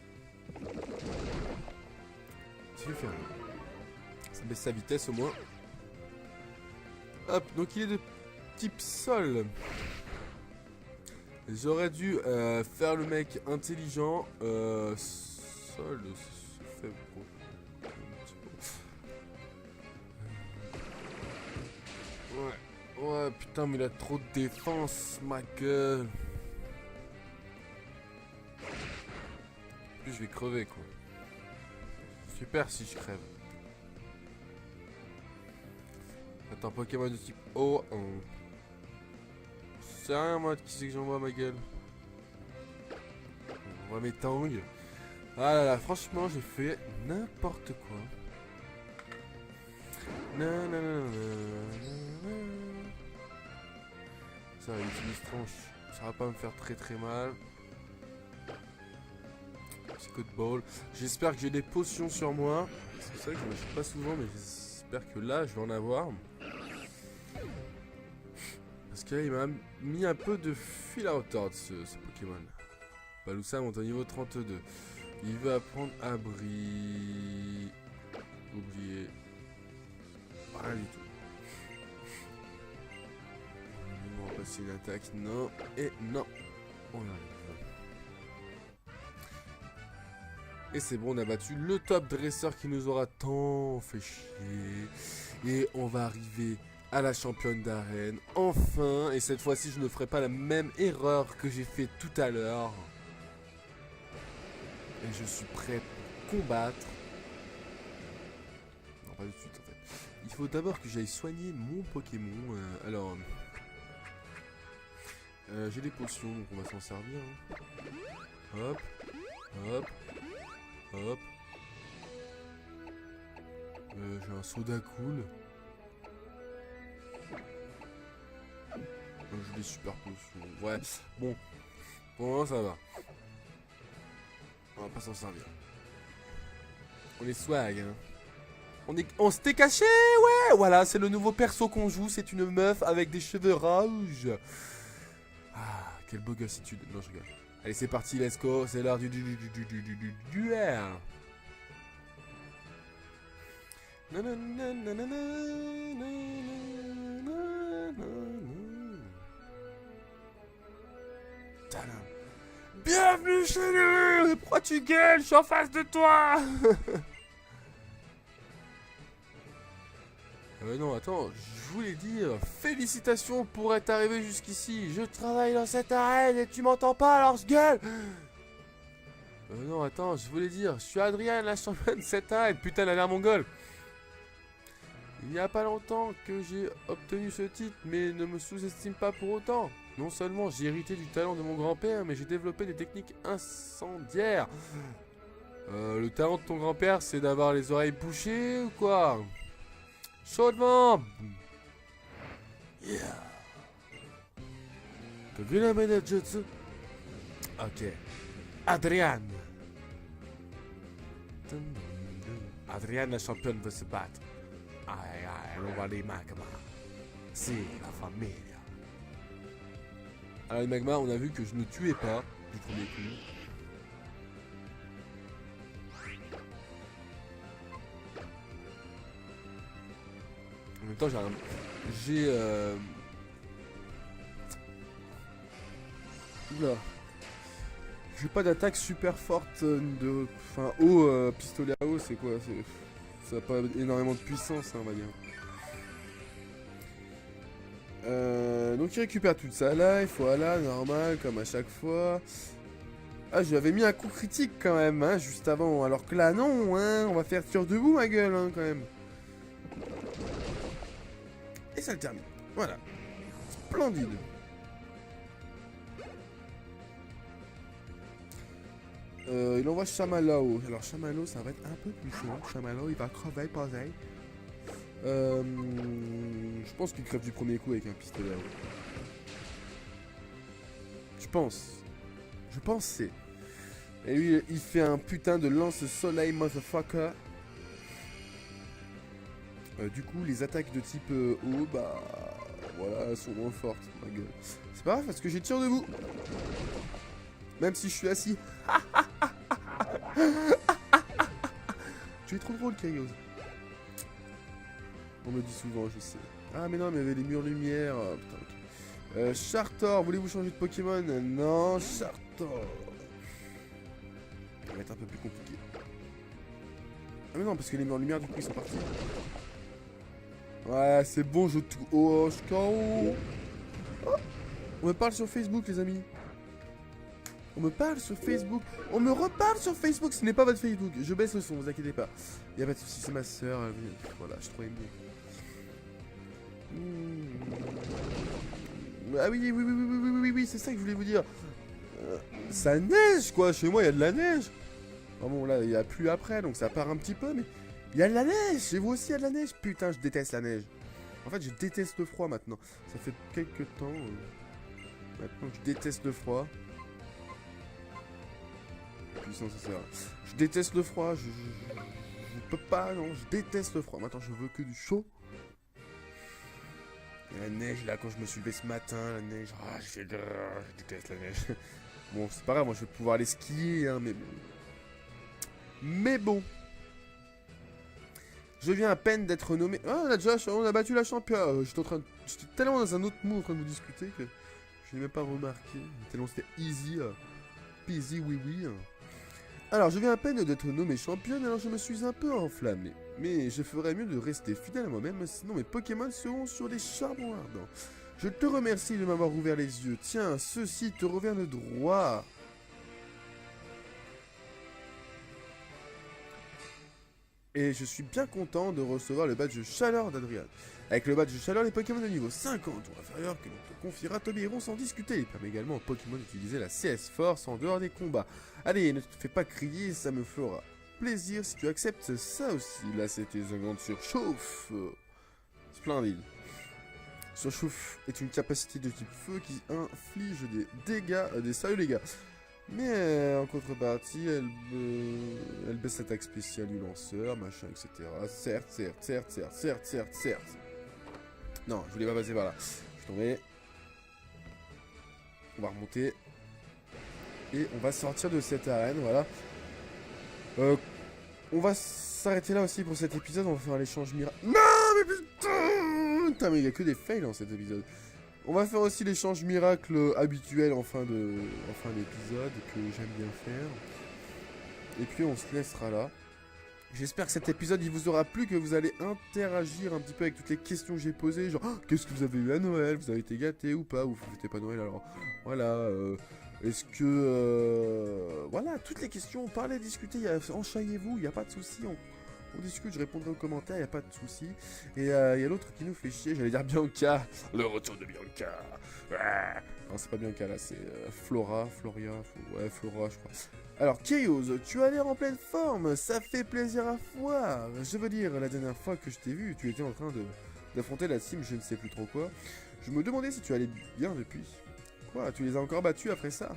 Je vais faire. Ça baisse sa vitesse au moins. Hop, donc il est de type sol. J'aurais dû faire le mec intelligent. Sol, c'est fait pour... Ouais, putain, mais il a trop de défense, ma gueule. En plus, je vais crever, quoi. Super si je crève. Attends, Pokémon de type O. C'est rien, moi, qui c'est que j'envoie, ma gueule. On va mes tangs. Ah là là, franchement, j'ai fait n'importe quoi. Ça, une petite tranche, ça va pas me faire très très mal. Petit coup de ball. J'espère que j'ai des potions sur moi. C'est vrai que je ne m'achète pas souvent, mais j'espère que là, je vais en avoir. Parce que là, il m'a mis un peu de fil à retordre, ce Pokémon. Baloussa monte au niveau 32. Il veut apprendre abri. Oublié. Rien du tout. On va passer une attaque. Non. Et non. On arrive. Et c'est bon, on a battu le top dresseur qui nous aura tant fait chier. Et on va arriver à la championne d'arène. Enfin, et cette fois-ci, je ne ferai pas la même erreur que j'ai fait tout à l'heure. Et je suis prêt pour combattre. Non, pas tout de suite en fait. Il faut d'abord que j'aille soigner mon Pokémon. Alors, j'ai des potions, donc on va s'en servir. Hein. Hop, hop, hop. J'ai un soda cool. J'ai des super potions. Ouais, bon. Pour le moment, ça va. On va pas s'en servir. On est swag, hein. On s'était caché, ouais. Voilà, c'est le nouveau perso qu'on joue. C'est une meuf avec des cheveux rouges. Ah, quel beau gossitude. Non, je rigole. Allez, c'est parti, let's go. C'est l'heure du duel. Bienvenue chez nous. Pourquoi tu gueules? Je suis en face de toi. Non, attends, je voulais dire, félicitations pour être arrivé jusqu'ici. Je travaille dans cette arène et tu m'entends pas, alors je gueule. Non, attends, je voulais dire, je suis Adrien, la championne de cette arène. Putain, elle a l'air mongole. Il n'y a pas longtemps que j'ai obtenu ce titre, mais ne me sous-estime pas pour autant. Non seulement j'ai hérité du talent de mon grand-père, mais j'ai développé des techniques incendiaires. Le talent de ton grand-père, c'est d'avoir les oreilles bouchées ou quoi? Chaudement. Yeah. T'as vu la manette jutsu? Ok. Adrian. Adrian, la championne, veut se battre. Aïe, aïe, on va les magma. C'est la famille. Alors les magma, on a vu que je ne tuais pas du premier coup. En même temps, Oula. J'ai pas d'attaque super forte de... Enfin, haut, pistolet à eau, c'est quoi? Ça n'a pas énormément de puissance, hein, on va dire. Donc il récupère tout ça là, il faut voilà, normal, comme à chaque fois. Ah, je lui avais mis un coup critique quand même, hein, juste avant. Alors que là, non, hein, on va faire tir debout, ma gueule, hein, quand même. Et ça le termine. Voilà. Splendide. Il envoie Chamallow. Alors Chamallow, ça va être un peu plus chaud. Chamallow, il va crever, pareil. Je pense qu'il crève du premier coup avec un pistolet à eau. Je pense. Je pensais. Et lui, il fait un putain de lance-soleil, motherfucker. Du coup, les attaques de type eau, bah... Voilà, elles sont moins fortes, ma gueule. C'est pas grave, parce que j'ai tir debout. Même si je suis assis. Tu es trop drôle, Kaios. On me dit souvent, je sais. Ah, mais non, mais il y avait les murs lumière. Oh, putain, ok. Chartor, voulez-vous changer de Pokémon? Non, Chartor. Ça va être un peu plus compliqué. Ah, mais non, parce que les murs lumière, du coup, ils sont partis. Ouais, c'est bon, je tout. Oh, je KO. Oh, on me parle sur Facebook, les amis. On me parle sur Facebook. On me reparle sur Facebook. Ce n'est pas votre Facebook. Je baisse le son, vous inquiétez pas. Il n'y a pas de soucis, c'est ma soeur. Voilà, je trouvais mieux. Ah oui, c'est ça que je voulais vous dire. Ça neige, quoi. Chez moi, il y a de la neige. Ah bon, là, il n'y a plus après, donc ça part un petit peu, mais... Il y a de la neige. Chez vous aussi, il y a de la neige. Putain, je déteste la neige. En fait, je déteste le froid, maintenant. Ça fait quelques temps... maintenant que je déteste le froid. Puissance, c'est ça. Je déteste le froid, je peux pas, non, je déteste le froid. Maintenant, je veux que du chaud. Et la neige, là, quand je me suis levé ce matin, la neige, je déteste la neige. Bon, c'est pas grave, moi, je vais pouvoir aller skier, hein, mais bon. Mais bon. Je viens à peine d'être nommé... Ah, on a battu la championne. J'étais tellement dans un autre mood en train de vous discuter que je n'ai même pas remarqué. Tellement c'était easy, peasy, oui. Alors, je viens à peine d'être nommé championne, alors je me suis un peu enflammé. Mais je ferais mieux de rester fidèle à moi-même, sinon mes Pokémon seront sur des charbons ardents. Je te remercie de m'avoir ouvert les yeux. Tiens, ceci te revient de droit. Et je suis bien content de recevoir le badge chaleur d'Adrian. Avec le badge chaleur, les Pokémon de niveau 50 ou inférieur que l'on te confiera t'obéiront sans discuter. Il permet également aux Pokémon d'utiliser la CS Force en dehors des combats. Allez, ne te fais pas crier, ça me fera plaisir si tu acceptes ça aussi. Là, c'était un grand surchauffe. Splendide. Surchauffe est une capacité de type feu qui inflige des dégâts, des sérieux dégâts. Mais en contrepartie, elle baisse l'attaque spéciale du lanceur, machin, etc. Certes. Non, je voulais pas passer par là. Je suis tombé. On va remonter. Et on va sortir de cette arène, voilà. On va s'arrêter là aussi pour cet épisode. On va faire l'échange miracle. Non, mais putain, mais il y a que des fails dans cet épisode. On va faire aussi l'échange miracle habituel en fin d'épisode que j'aime bien faire. Et puis on se laissera là. J'espère que cet épisode il vous aura plu, que vous allez interagir un petit peu avec toutes les questions que j'ai posées. Genre, qu'est-ce que vous avez eu à Noël? Vous avez été gâté ou pas? Ou vous fêtez pas Noël? Alors, voilà. Est-ce que... voilà, toutes les questions, parlez, discutez, enchaillez-vous, il n'y a pas de souci. On discute, je répondrai aux commentaires, il n'y a pas de souci. Et il y a l'autre qui nous fait chier, j'allais dire Bianca. Le retour de Bianca. Ah. Non, c'est pas Bianca là, c'est Floria, ouais, Flora, je crois. Alors, Chaos, tu as l'air en pleine forme, ça fait plaisir à voir. Je veux dire, la dernière fois que je t'ai vu, tu étais en train d'affronter la team, je ne sais plus trop quoi. Je me demandais si tu allais bien depuis. Quoi, tu les as encore battus après ça?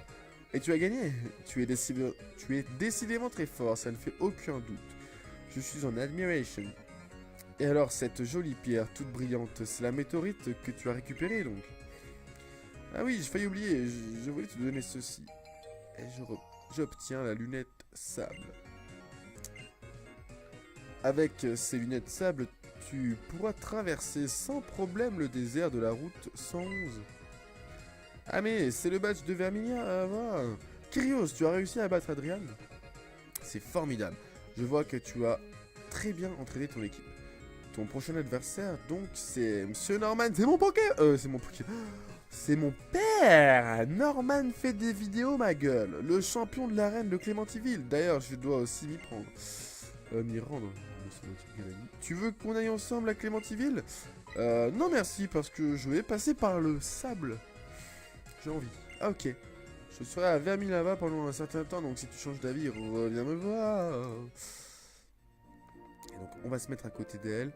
Et tu as gagné. Tu es décidément très fort, ça ne fait aucun doute. Je suis en admiration. Et alors, cette jolie pierre toute brillante, c'est la météorite que tu as récupérée donc? Ah oui, j'ai failli oublier, je voulais te donner ceci. Et j'obtiens la lunette sable. Avec ces lunettes sable, tu pourras traverser sans problème le désert de la route 111. Ah mais c'est le badge de Vermilla, va. Kyrios, tu as réussi à battre Adrian? C'est formidable. Je vois que tu as très bien entraîné ton équipe. Ton prochain adversaire, donc, c'est Monsieur Norman. C'est mon Poké... c'est mon père. Norman fait des vidéos, ma gueule. Le champion de l'arène de Clémentiville. D'ailleurs, je dois aussi m'y prendre. M'y rendre. Tu veux qu'on aille ensemble à Clémentiville? Non merci, parce que je vais passer par le sable. J'ai envie. Ah, ok. Je serai à Vermilava pendant un certain temps, donc si tu changes d'avis, reviens me voir. Et donc, on va se mettre à côté d'elle.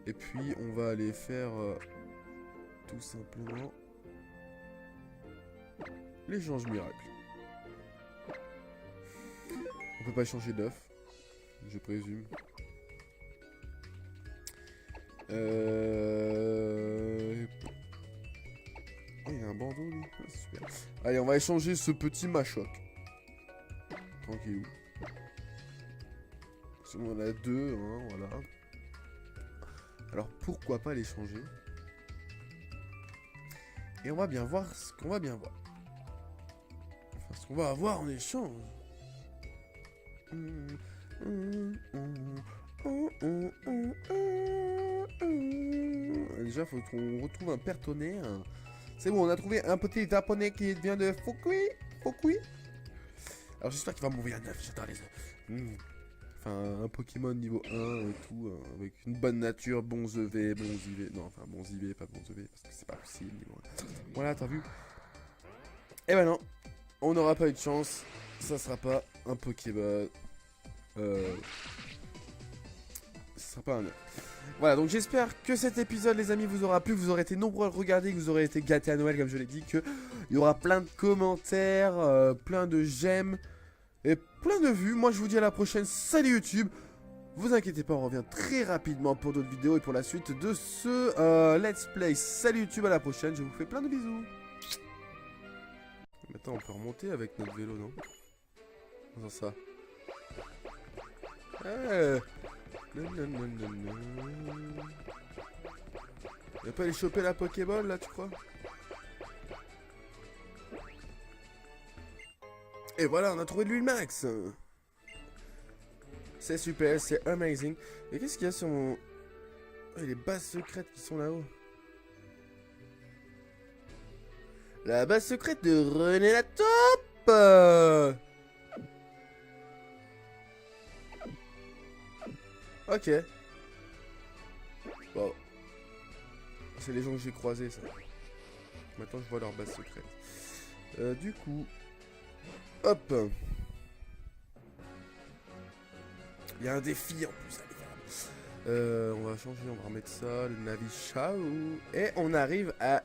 Et puis, on va aller faire tout simplement l'échange miracle. On peut pas changer d'œuf, je présume. Oh, il y a un bandeau, lui. Ah, super. Allez, on va échanger ce petit machoc. Tranquillou. On en a deux, hein, voilà. Alors, pourquoi pas l'échanger? Et on va bien voir ce qu'on va bien voir. Enfin, ce qu'on va avoir en échange. Déjà, faut qu'on retrouve un père tonnerre. C'est bon, on a trouvé un petit japonais qui vient de Fukui. Alors j'espère qu'il va m'envoyer un œuf, j'adore les œufs. Enfin, un Pokémon niveau 1 et tout, avec une bonne nature, bon IV. Non, enfin, bon IV, pas bon EV, parce que c'est pas possible. Voilà, t'as vu? Eh ben non, on n'aura pas eu de chance, ça sera pas un Pokéball. Ce sera pas un œuf. Voilà, donc j'espère que cet épisode, les amis, vous aura plu, que vous aurez été nombreux à le regarder, que vous aurez été gâtés à Noël, comme je l'ai dit, qu'il y aura plein de commentaires, plein de j'aime et plein de vues. Moi, je vous dis à la prochaine. Salut YouTube. Vous inquiétez pas, on revient très rapidement pour d'autres vidéos et pour la suite de ce Let's Play. Salut YouTube, à la prochaine. Je vous fais plein de bisous. Maintenant, on peut remonter avec notre vélo, non? Comment ça? Il va pas aller choper la Pokéball là, tu crois? Et voilà, on a trouvé de l'huile max. C'est super, c'est amazing. Et qu'est-ce qu'il y a sur mon... Oh, les bases secrètes qui sont là-haut. La base secrète de René la Taupe. Ok. Bon. C'est les gens que j'ai croisés, ça. Maintenant, je vois leur base secrète. Du coup... Hop. Il y a un défi en plus, allez, on va changer, on va remettre ça, le Navi Chao. Et on arrive à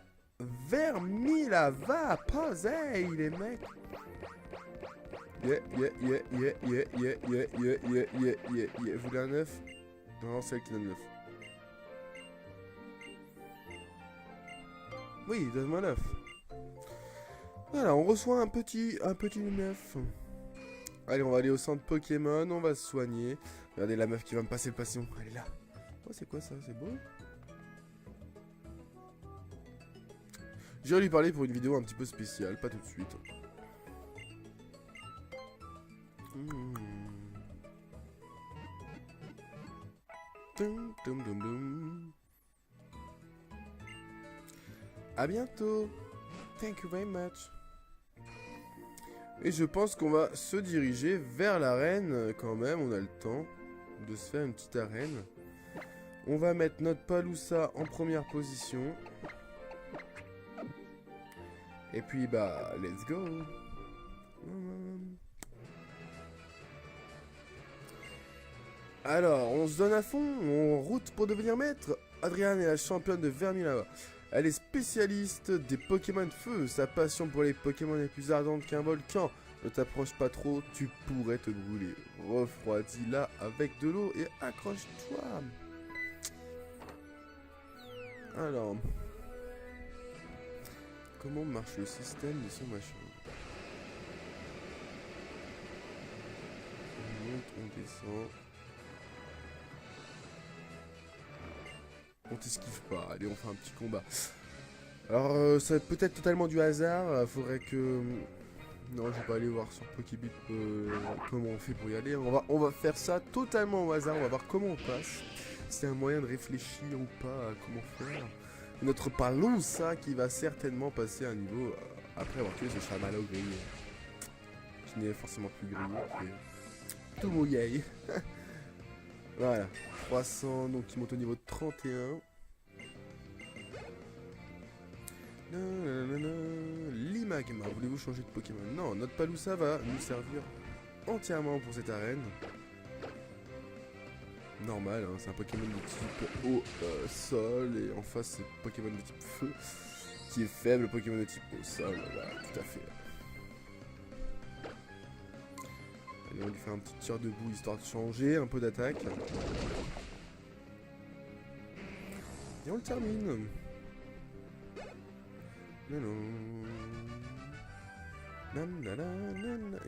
Vermilava. Posez les mecs. Yeah. Vous voulez un 9? Non, c'est elle qui donne 9. Oui, donne-moi 9. Voilà, on reçoit un petit 9. Allez, on va aller au centre Pokémon, on va se soigner. Regardez la meuf qui va me passer le passion, elle est là. Oh, c'est quoi ça? C'est beau? Je vais lui parler pour une vidéo un petit peu spéciale, pas tout de suite. À bientôt. Thank you very much. Et je pense qu'on va se diriger vers l'arène quand même. On a le temps de se faire une petite arène. On va mettre notre Paloussa en première position. Et puis bah, let's go. Alors, on se donne à fond, on route pour devenir maître. Adriane est la championne de Vermilava. Elle est spécialiste des Pokémon de feu. Sa passion pour les Pokémon est plus ardente qu'un volcan. Ne t'approche pas trop, tu pourrais te brûler. Refroidis-la avec de l'eau et accroche-toi. Alors, comment marche le système de ce machin? On monte, on descend. On t'esquive pas, allez on fait un petit combat. Alors ça va être peut-être totalement du hasard, faudrait que... Non, je vais pas aller voir sur Pokébit comment on fait pour y aller. On va faire ça totalement au hasard, on va voir comment on passe. C'est un moyen de réfléchir ou pas à comment faire. Notre Paloussa qui va certainement passer à un niveau après avoir tué ce chamallow grillé. Qui n'est forcément plus grillé, et tout mouillé. Voilà, 300, donc il monte au niveau de 31. Limagma, voulez-vous changer de Pokémon? Non, notre Paloussa va nous servir entièrement pour cette arène. Normal, hein, c'est un Pokémon de type eau, sol, et en face c'est Pokémon de type feu, qui est faible, Pokémon de type eau, sol, voilà, tout à fait. Allez, on va lui faire un petit tir debout histoire de changer un peu d'attaque. Et on le termine.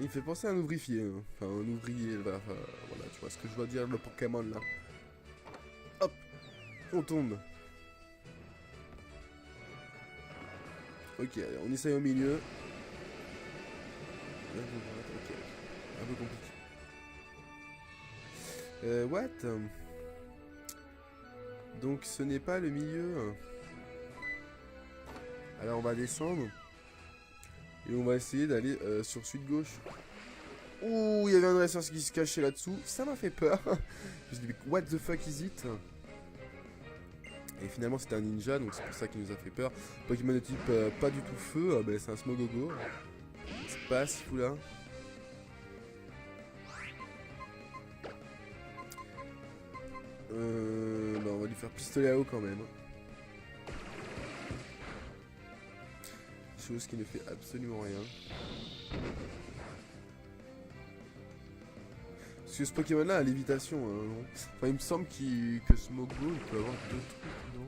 Il fait penser à un ouvrier, hein. Enfin un ouvrier, voilà, tu vois ce que je dois dire le Pokémon là. Hop, on tombe. Ok, allez, on essaye au milieu. Ok, un peu compliqué. What? Donc ce n'est pas le milieu. Alors on va descendre. Et on va essayer d'aller sur sud-gauche. Ouh, il y avait un dresseur qui se cachait là-dessous. Ça m'a fait peur. Je me suis dit, what the fuck is it? Et finalement c'était un ninja, donc c'est pour ça qu'il nous a fait peur. Pokémon de type pas du tout feu, bah, c'est un Smogogo. C'est pas si fou là. Bah, on va lui faire pistolet à eau quand même. Chose qui ne fait absolument rien. Parce que ce Pokémon là a lévitation, hein, enfin il me semble que Smogo il peut avoir deux trucs, non?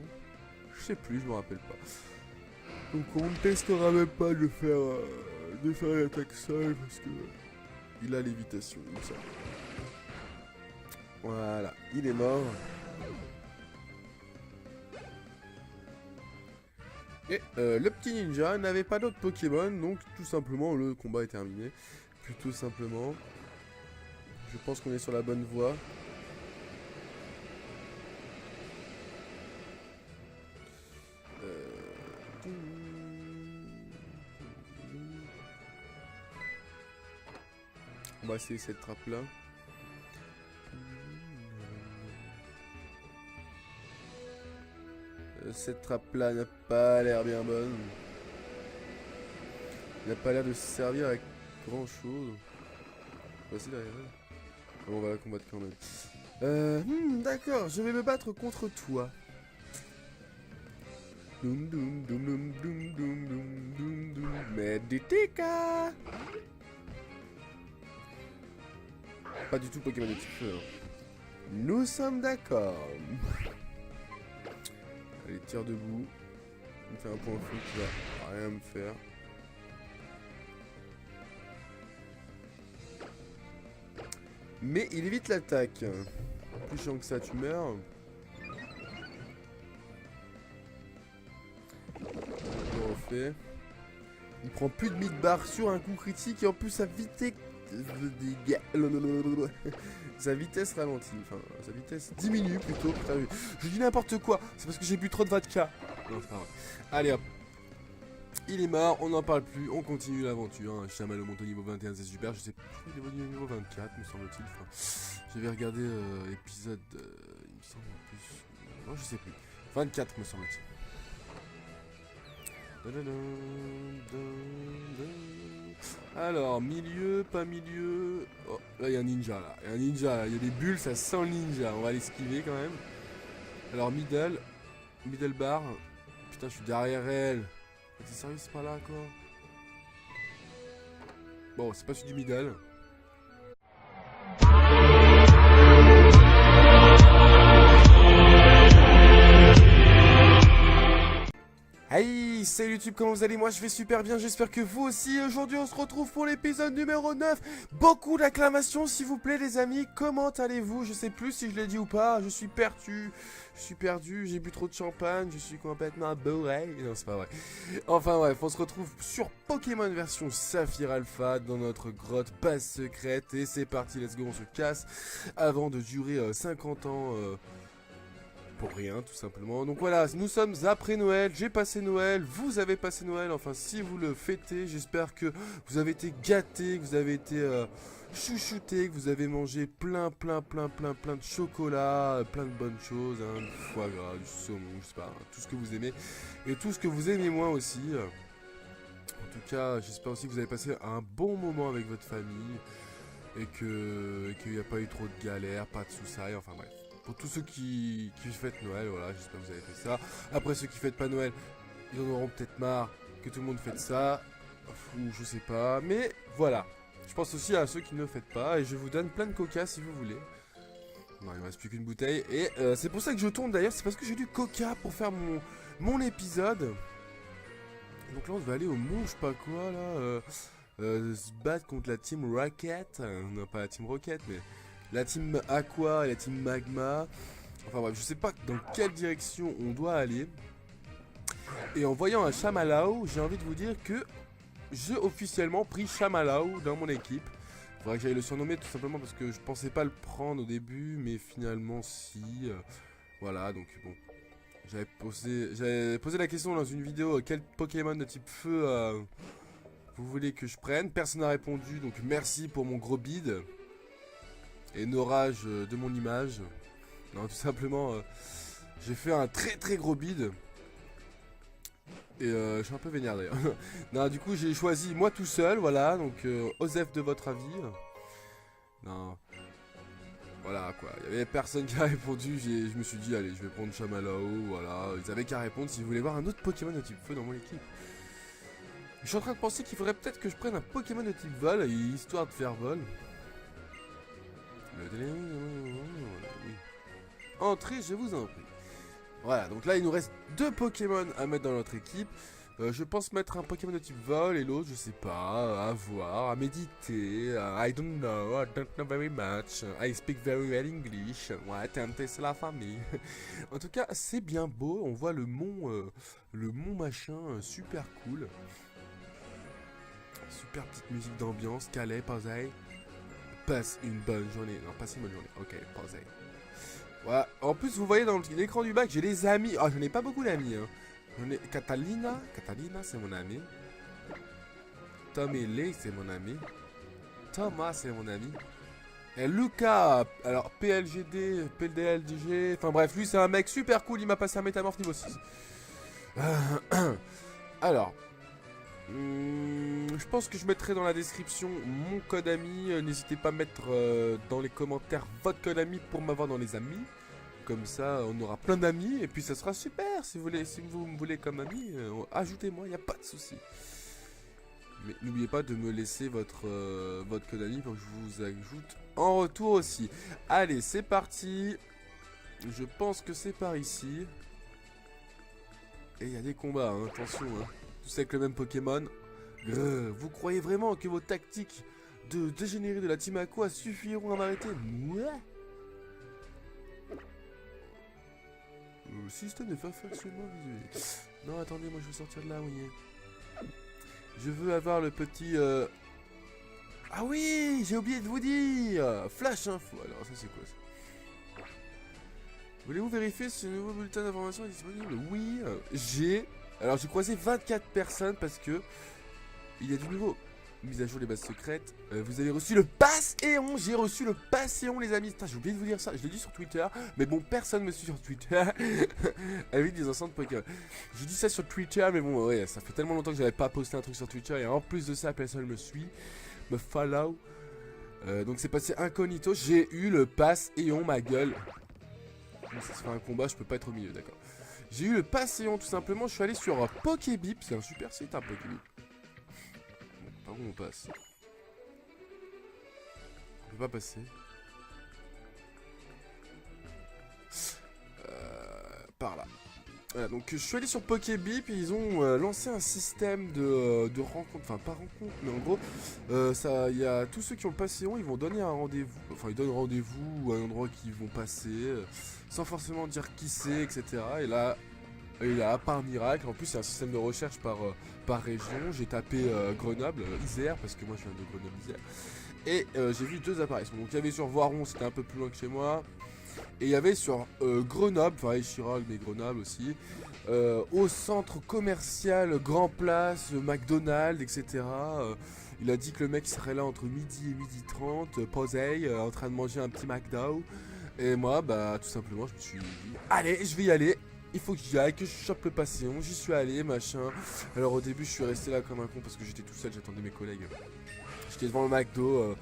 Je sais plus, je me rappelle pas. Donc on ne testera même pas de faire l'attaque seule parce que il a lévitation, il me semble. Voilà, il est mort. Et le petit ninja n'avait pas d'autres Pokémon, donc tout simplement le combat est terminé. Plutôt simplement. Je pense qu'on est sur la bonne voie. On va essayer cette trappe là. Cette trappe là n'a pas l'air bien bonne. Il n'a pas l'air de se servir à grand chose. Vas-y derrière elle. On va la combattre quand même. D'accord, je vais me battre contre toi. Doum doum doum doum doum doum doum doum doum. Meditica. Pas du tout Pokémon de type feu. Nous sommes d'accord. Allez, tire debout. Il me fait un point fou qui va rien me faire. Mais il évite l'attaque. Plus chiant que ça, tu meurs. On refait. Il prend plus de 1000 barres sur un coup critique et en plus sa vitesse... sa vitesse ralentit, enfin sa vitesse diminue plutôt. Putain, je dis n'importe quoi, c'est parce que j'ai bu trop de vodka. Non, c'est pas vrai. Allez hop. Il est mort, on n'en parle plus, on continue l'aventure. Hein. Chamallow monte au niveau 21, c'est super. Je sais plus, il est au niveau 24, me semble-t-il. Enfin, j'avais regardé l'épisode, il me semble en plus. Non, je sais plus. 24, me semble-t-il. Alors, milieu, pas milieu. Oh, là, il y a un ninja, là. Il y a un ninja, là. Il y a des bulles, ça sent le ninja. On va l'esquiver quand même. Alors, middle bar. Putain, je suis derrière elle. T'es sérieux, c'est pas là, quoi? Bon, c'est pas celui du middle. Hey, salut YouTube, comment vous allez? Moi je vais super bien, j'espère que vous aussi. Aujourd'hui on se retrouve pour l'épisode numéro 9. Beaucoup d'acclamations s'il vous plaît les amis. Comment allez-vous? Je sais plus si je l'ai dit ou pas, je suis perdu, j'ai bu trop de champagne, je suis complètement bourré. Non c'est pas vrai. Enfin bref, on se retrouve sur Pokémon version Saphir Alpha dans notre grotte base secrète. Et c'est parti, let's go, on se casse avant de durer 50 ans... pour rien tout simplement. Donc voilà, nous sommes après Noël, j'ai passé Noël, vous avez passé Noël, enfin si vous le fêtez, j'espère que vous avez été gâtés, que vous avez été chouchoutés, que vous avez mangé plein de chocolat, plein de bonnes choses, hein, du foie gras, du saumon, je sais pas, hein, tout ce que vous aimez, et tout ce que vous aimez moins aussi. En tout cas, j'espère aussi que vous avez passé un bon moment avec votre famille, et qu'il n'y a pas eu trop de galères, pas de soucis, enfin bref. Pour tous ceux qui fêtent Noël, voilà, j'espère que vous avez fait ça. Après ceux qui fêtent pas Noël, ils en auront peut-être marre que tout le monde fête ça. Ou je sais pas, mais voilà. Je pense aussi à ceux qui ne fêtent pas et je vous donne plein de coca si vous voulez. Non, il me reste plus qu'une bouteille et c'est pour ça que je tourne d'ailleurs, c'est parce que j'ai du coca pour faire mon épisode. Donc là on va aller au mont, je sais pas quoi là, se battre contre la team Rocket. Non pas la team Rocket mais... la team Aqua et la team Magma. Enfin bref, je sais pas dans quelle direction on doit aller. Et en voyant un Chamallow, j'ai envie de vous dire que j'ai officiellement pris Chamallow dans mon équipe. Il faudrait que j'aille le surnommer tout simplement parce que je pensais pas le prendre au début, mais finalement si. Voilà, donc bon. J'avais posé la question dans une vidéo, quel Pokémon de type feu vous voulez que je prenne? Personne n'a répondu, donc merci pour mon gros bide. Et l'orage de mon image. Non, tout simplement, j'ai fait un très gros bide. Et je suis un peu vénère d'ailleurs. Non, du coup, j'ai choisi moi tout seul, voilà. Donc, Osef de votre avis. Non. Voilà quoi, il y avait personne qui a répondu. Je me suis dit, allez, je vais prendre Chamallow. Voilà, ils avaient qu'à répondre s'ils voulaient voir un autre Pokémon de type feu dans mon équipe. Je suis en train de penser qu'il faudrait peut-être que je prenne un Pokémon de type vol, histoire de faire vol. Entrez, je vous en prie. Voilà, donc là il nous reste 2 Pokémon à mettre dans notre équipe. Je pense mettre un Pokémon de type vol et l'autre, je sais pas, à voir, à méditer. I don't know very much. I speak very well English. Ouais, tenter, c'est la famille. En tout cas, c'est bien beau. On voit le mont machin, super cool. Super petite musique d'ambiance, Calais, pareil. passe une bonne journée. Non, passe une bonne journée. Ok, posez. Voilà. En plus, vous voyez dans l'écran du bac, j'ai des amis. Ah, j'en ai pas beaucoup d'amis. Hein. J'en ai Catalina. Catalina, c'est mon ami. Tommy Lee, c'est mon ami. Thomas, c'est mon ami. Et Lucas, alors PLGD, PLDLDG. Enfin bref, lui, c'est un mec super cool. Il m'a passé un métamorphe niveau 6. Alors. Je pense que je mettrai dans la description mon code ami. N'hésitez pas à mettre dans les commentaires votre code ami pour m'avoir dans les amis. Comme ça, on aura plein d'amis et puis ça sera super. Si vous me voulez comme ami, ajoutez-moi, il n'y a pas de souci. Mais n'oubliez pas de me laisser votre code ami pour que je vous ajoute en retour aussi. Allez, c'est parti. Je pense que c'est par ici. Et il y a des combats, hein, attention. Hein. Tous avec le même Pokémon. Vous croyez vraiment que vos tactiques de dégénérer de la Team Aqua suffiront à m'arrêter? Le système de perfectionnement visuel. Non, attendez, moi je veux sortir de là, voyez. Je veux avoir le petit... Ah oui, j'ai oublié de vous dire. Flash info. Alors ça c'est quoi ça? Voulez-vous vérifier si le nouveau bulletin d'information est disponible? Oui, j'ai... Alors j'ai croisé 24 personnes parce que il y a du nouveau. Mise à jour les bases secrètes. Vous avez reçu le Passéon. J'ai reçu le Passéon les amis. Putain, j'ai oublié de vous dire ça. Je l'ai dit sur Twitter. Mais bon, personne me suit sur Twitter. Avec des enceintes Pokémon. J'ai dit ça sur Twitter. Mais bon, ouais, ça fait tellement longtemps que j'avais pas posté un truc sur Twitter. Et en plus de ça, personne me suit. Me follow. Donc c'est passé incognito. J'ai eu le Passéon, ma gueule. Bon, ça se fait un combat, je peux pas être au milieu, d'accord. J'ai eu le Passéon tout simplement. Je suis allé sur Pokébip. C'est un super site, un Pokébip. Par où on passe? On peut pas passer. Par là. Voilà, donc je suis allé sur Pokébip et ils ont lancé un système de rencontre, enfin pas rencontre, mais en gros, il y a tous ceux qui ont le Passéon, ils vont donner un rendez-vous, enfin ils donnent rendez-vous à un endroit qu'ils vont passer, sans forcément dire qui c'est, etc. Et là, par miracle, en plus il y a un système de recherche par région, j'ai tapé Grenoble, Isère, parce que moi je viens de Grenoble-Isère, et j'ai vu 2 apparitions. Donc il y avait sur Voiron, c'était un peu plus loin que chez moi, et il y avait sur Grenoble, enfin Échirol, mais Grenoble aussi, au centre commercial Grand Place, McDonald's, etc. Il a dit que le mec serait là entre midi et midi 30, posé, en train de manger un petit McDo. Et moi, bah tout simplement, je me suis dit, allez, je vais y aller. Il faut que j'y aille, que je chope le Passéon. J'y suis allé, machin. Alors au début, je suis resté là comme un con parce que j'étais tout seul, j'attendais mes collègues. J'étais devant le McDo.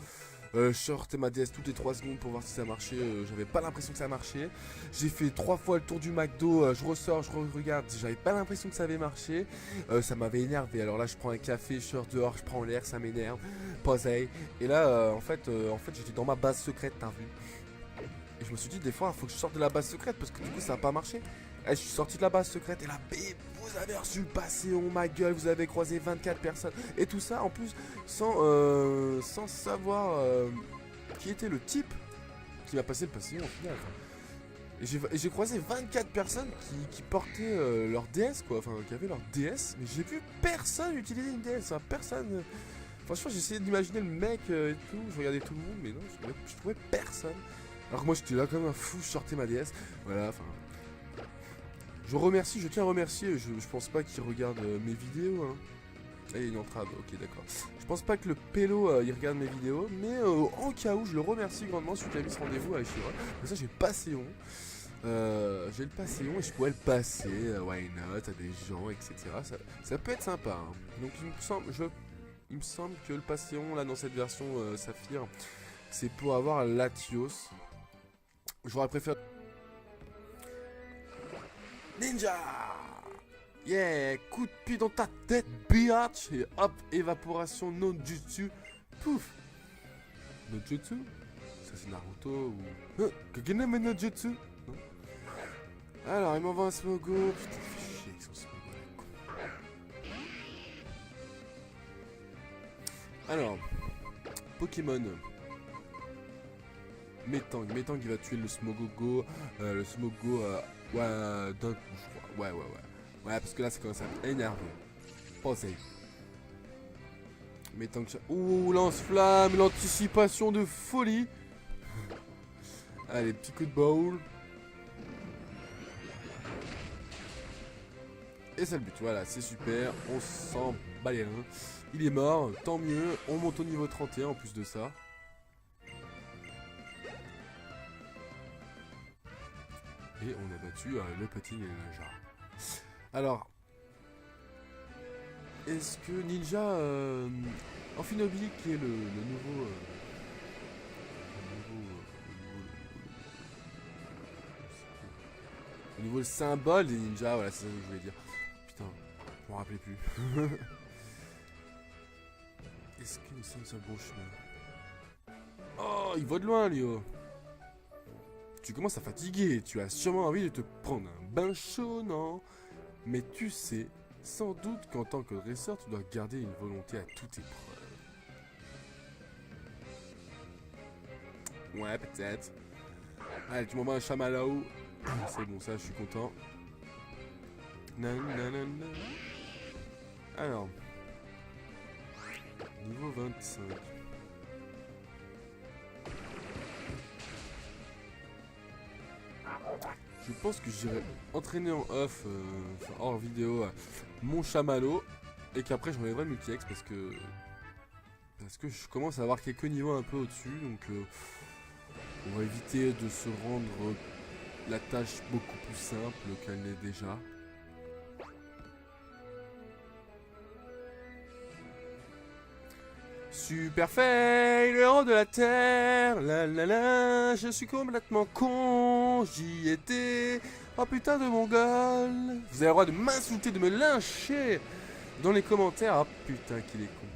Je sortais ma DS toutes les 3 secondes pour voir si ça marchait. J'avais pas l'impression que ça marchait. J'ai fait 3 fois le tour du McDo. Je ressors, je regarde. J'avais pas l'impression que ça avait marché. Ça m'avait énervé. Alors là, je prends un café, je sors dehors, je prends l'air, ça m'énerve. Posé. Et là, en fait j'étais dans ma base secrète, t'as vu. Et je me suis dit, des fois, il faut que je sorte de la base secrète parce que du coup, ça a pas marché. Et je suis sorti de la base secrète et là, bim, vous avez reçu le Passéon, ma gueule, vous avez croisé 24 personnes. Et tout ça, en plus, sans savoir qui était le type qui m'a passé le Passéon au final. Et j'ai croisé 24 personnes qui portaient leur DS, quoi, enfin, qui avaient leur DS. Mais j'ai vu personne utiliser une DS, enfin, personne. Franchement, j'essayais d'imaginer le mec et tout, je regardais tout le monde, mais non, je trouvais personne. Alors que moi, j'étais là comme un fou, je sortais ma DS. Voilà, enfin... je tiens à remercier, je pense pas qu'il regarde mes vidéos, hein. Ah, il y a une entrave, ok d'accord. Je pense pas que le pélo il regarde mes vidéos, mais en cas où je le remercie grandement celui qui a mis ce rendez-vous à Échirol. Comme ça j'ai le Passéon. J'ai le Passéon et je pourrais le passer, why not, à des gens, etc. Ça peut être sympa, hein. Donc il me semble que le Passéon là dans cette version Saphir, c'est pour avoir Latios. J'aurais préféré... Ninja! Yeah! Coup de pied dans ta tête, biatch! Et hop, évaporation no jutsu. Pouf! No jutsu? Ça c'est Naruto ou... Kagename no jutsu? Non? Alors, il m'envoie un Smogo. Putain, il fait chier avec son Smogo. Alors, Pokémon. Metang il va tuer le Smogogo. Le Smogo... ouais, d'un coup, je crois. Ouais, parce que là, ça commence à m'énerver. Posez. Mais tant que ça... Ouh, lance-flamme, l'anticipation de folie. Allez, petit coup de bowl. Et c'est le but, voilà, c'est super. On s'en bat les reins. Il est mort, tant mieux. On monte au niveau 31 en plus de ça. Et on a battu le petit ninja. Alors, est-ce que Ninja Amphinobi, qui est le nouveau... le nouveau symbole des ninjas, voilà, c'est ça que je voulais dire. Putain, je m'en rappelais plus. Est-ce que nous sommes sur le bon chemin? Oh, il va de loin, Léo. Tu commences à fatiguer, tu as sûrement envie de te prendre un bain chaud, non? Mais tu sais, sans doute qu'en tant que dresseur, tu dois garder une volonté à toute épreuve. Ouais, peut-être. Allez, tu m'envoies un chamallow. C'est bon, ça, je suis content. Nanana. Alors. Niveau 25. Je pense que j'irai entraîner en off, hors vidéo, mon chamallow. Et qu'après, j'enlèverai le multi-ex parce que je commence à avoir quelques niveaux un peu au-dessus. Donc, on va éviter de se rendre la tâche beaucoup plus simple qu'elle n'est déjà. Super fail, le héros de la terre, la la la, je suis complètement con, j'y étais, oh putain de mongol. Vous avez le droit de m'insulter, de me lyncher dans les commentaires, oh putain qu'il est con.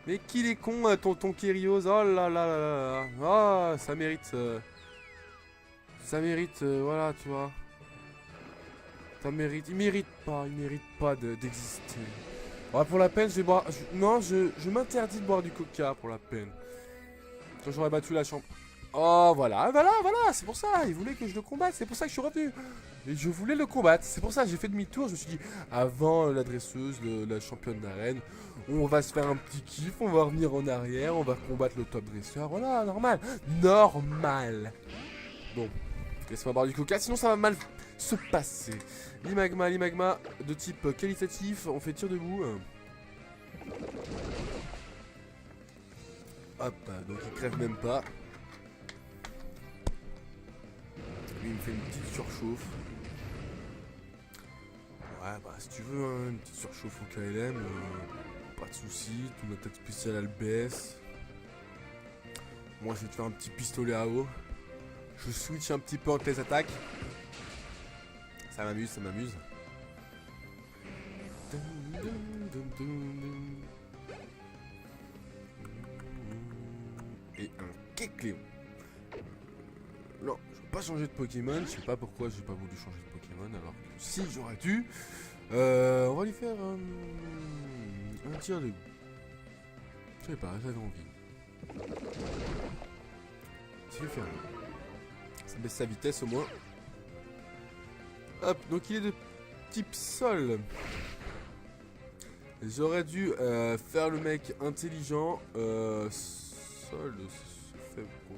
Mais qu'il est con, tonton Kyrios, oh là là là là, oh ça mérite, voilà tu vois. Ça mérite, il mérite pas d'exister. Ouais, pour la peine, je vais boire. Non, je m'interdis de boire du coca pour la peine. Quand j'aurais battu la chambre. Oh, voilà, c'est pour ça. Il voulait que je le combatte, c'est pour ça que je suis revenu. Et je voulais le combattre, c'est pour ça que j'ai fait demi-tour. Je me suis dit, avant la dresseuse, la championne d'arène, on va se faire un petit kiff, on va revenir en arrière, on va combattre le top dresseur. Voilà, normal. Normal. Bon, laisse-moi boire du coca, sinon ça va mal se passer. L'imagma de type qualitatif, on fait tir debout. Hop, donc il crève même pas. Lui il me fait une petite surchauffe. Ouais bah si tu veux hein, une petite surchauffe au KLM, pas de soucis, ton attaque spéciale elle baisse. Moi je vais te faire un petit pistolet à eau. Je switch un petit peu entre les attaques. Ça m'amuse, ça m'amuse. Et un Kecleon. Non, je veux pas changer de Pokémon. Je sais pas pourquoi j'ai pas voulu changer de Pokémon alors que si j'aurais dû. On va lui faire un tir de. Je sais pas, j'avais envie. Je vais faire. Ça baisse sa vitesse au moins. Hop, donc il est de type sol. J'aurais dû faire le mec intelligent. Sol, c'est fait pour...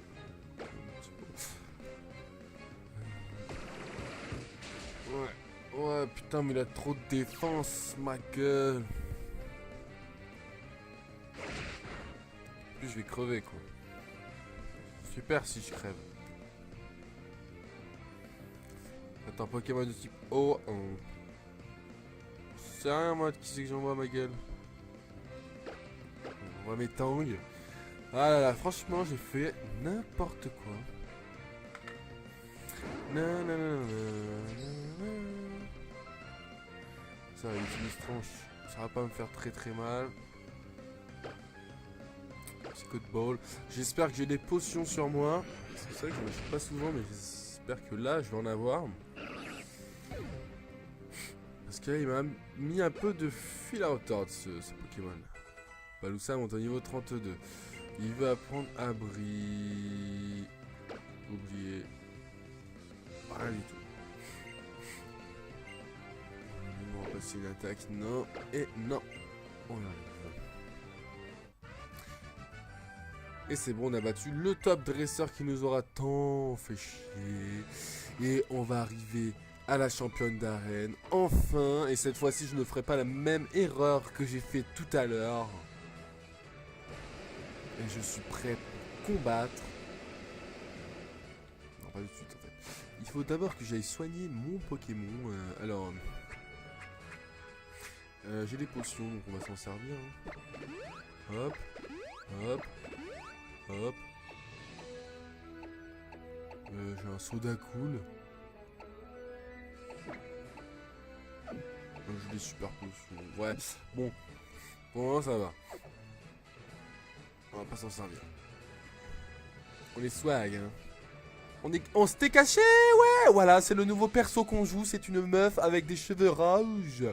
Ouais, putain, mais il a trop de défense, ma gueule. En plus, je vais crever, quoi. Super si je crève. Attends, Pokémon de type O. C'est rien, moi, qui c'est que j'envoie, ma gueule. On voit mes tangs. Ah là là, franchement, j'ai fait n'importe quoi. Ça, il utilise tranche. Ça va pas me faire très très mal. Petit coup de ball. J'espère que j'ai des potions sur moi. C'est vrai que je me suis pas souvent, mais j'espère que là, je vais en avoir. Parce que là, il m'a mis un peu de fil à retordre, ce Pokémon. Baloussa monte au niveau 32. Il veut apprendre abri. Oublié. Rien du tout. On va passer une attaque. Non. Et non. On arrive. Et c'est bon, on a battu le top dresseur qui nous aura tant fait chier. Et on va arriver à la championne d'arène, enfin. Et cette fois-ci, je ne ferai pas la même erreur que j'ai fait tout à l'heure. Et je suis prêt pour combattre. Non, pas tout de suite en fait. Il faut d'abord que j'aille soigner mon Pokémon. Alors... j'ai des potions, donc on va s'en servir. Hein. Hop, hop, hop. J'ai un soda cool. J'ai des super potions. Ouais, bon. Pour le moment, ça va. On va pas s'en servir. On est swag, hein. On s'était caché, ouais. Voilà, c'est le nouveau perso qu'on joue. C'est une meuf avec des cheveux rouges.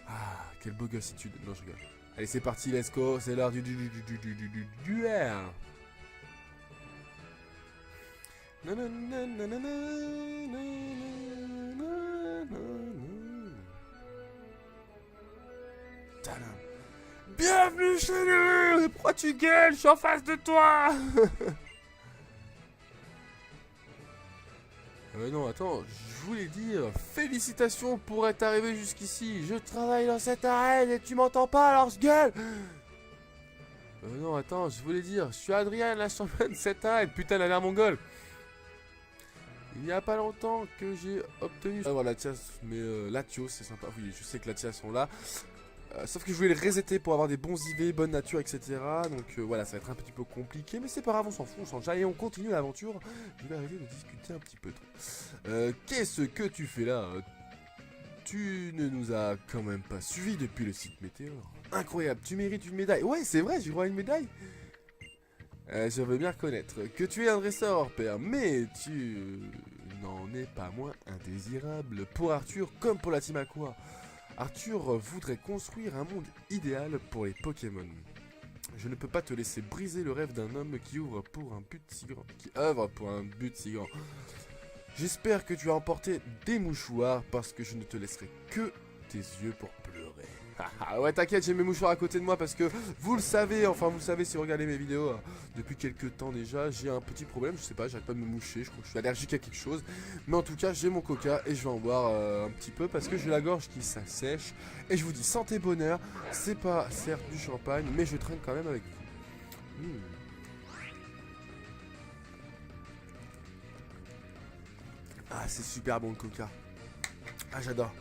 Ah, quel beau gossitude. Non, je rigole. Allez, c'est parti, let's go. C'est l'heure du duel. Bienvenue chez nous. Pourquoi tu gueules? Je suis en face de toi. Non, attends, je voulais dire, félicitations pour être arrivé jusqu'ici. Je travaille dans cette arène et tu m'entends pas, alors je gueule. Non, attends, je voulais dire, je suis Adrien, la championne de cette arène. Putain, elle a l'air mongole. Il n'y a pas longtemps que j'ai obtenu... Ah voilà, Latias, mais Latios, c'est sympa. Oui, je sais que Latias sont là. Sauf que je voulais le resetter pour avoir des bons IV, bonne nature, etc. Donc voilà, ça va être un petit peu compliqué, mais c'est pas grave, on s'en fout, on change. Allez, on continue l'aventure. Je vais arrêter de discuter un petit peu trop. Qu'est-ce que tu fais là? Tu ne nous as quand même pas suivis depuis le site Météore. Incroyable, tu mérites une médaille. Ouais, c'est vrai, j'ai droit à une médaille. Je veux bien reconnaître que tu es un dresseur hors pair, mais tu n'en es pas moins indésirable pour Arthur comme pour la team Aqua. Arthur voudrait construire un monde idéal pour les Pokémon. Je ne peux pas te laisser briser le rêve d'un homme qui œuvre pour un but si grand. J'espère que tu as emporté des mouchoirs parce que je ne te laisserai que tes yeux pour pleurer. Ouais, t'inquiète, j'ai mes mouchoirs à côté de moi parce que vous le savez, si vous regardez mes vidéos depuis quelques temps déjà, j'ai un petit problème, je sais pas, j'arrête pas de me moucher, je crois que je suis allergique à quelque chose. Mais en tout cas, j'ai mon coca et je vais en boire un petit peu parce que j'ai la gorge qui s'assèche. Et je vous dis santé bonheur, c'est pas certes du champagne, mais je traîne quand même avec vous. Ah, c'est super bon le coca. Ah, j'adore.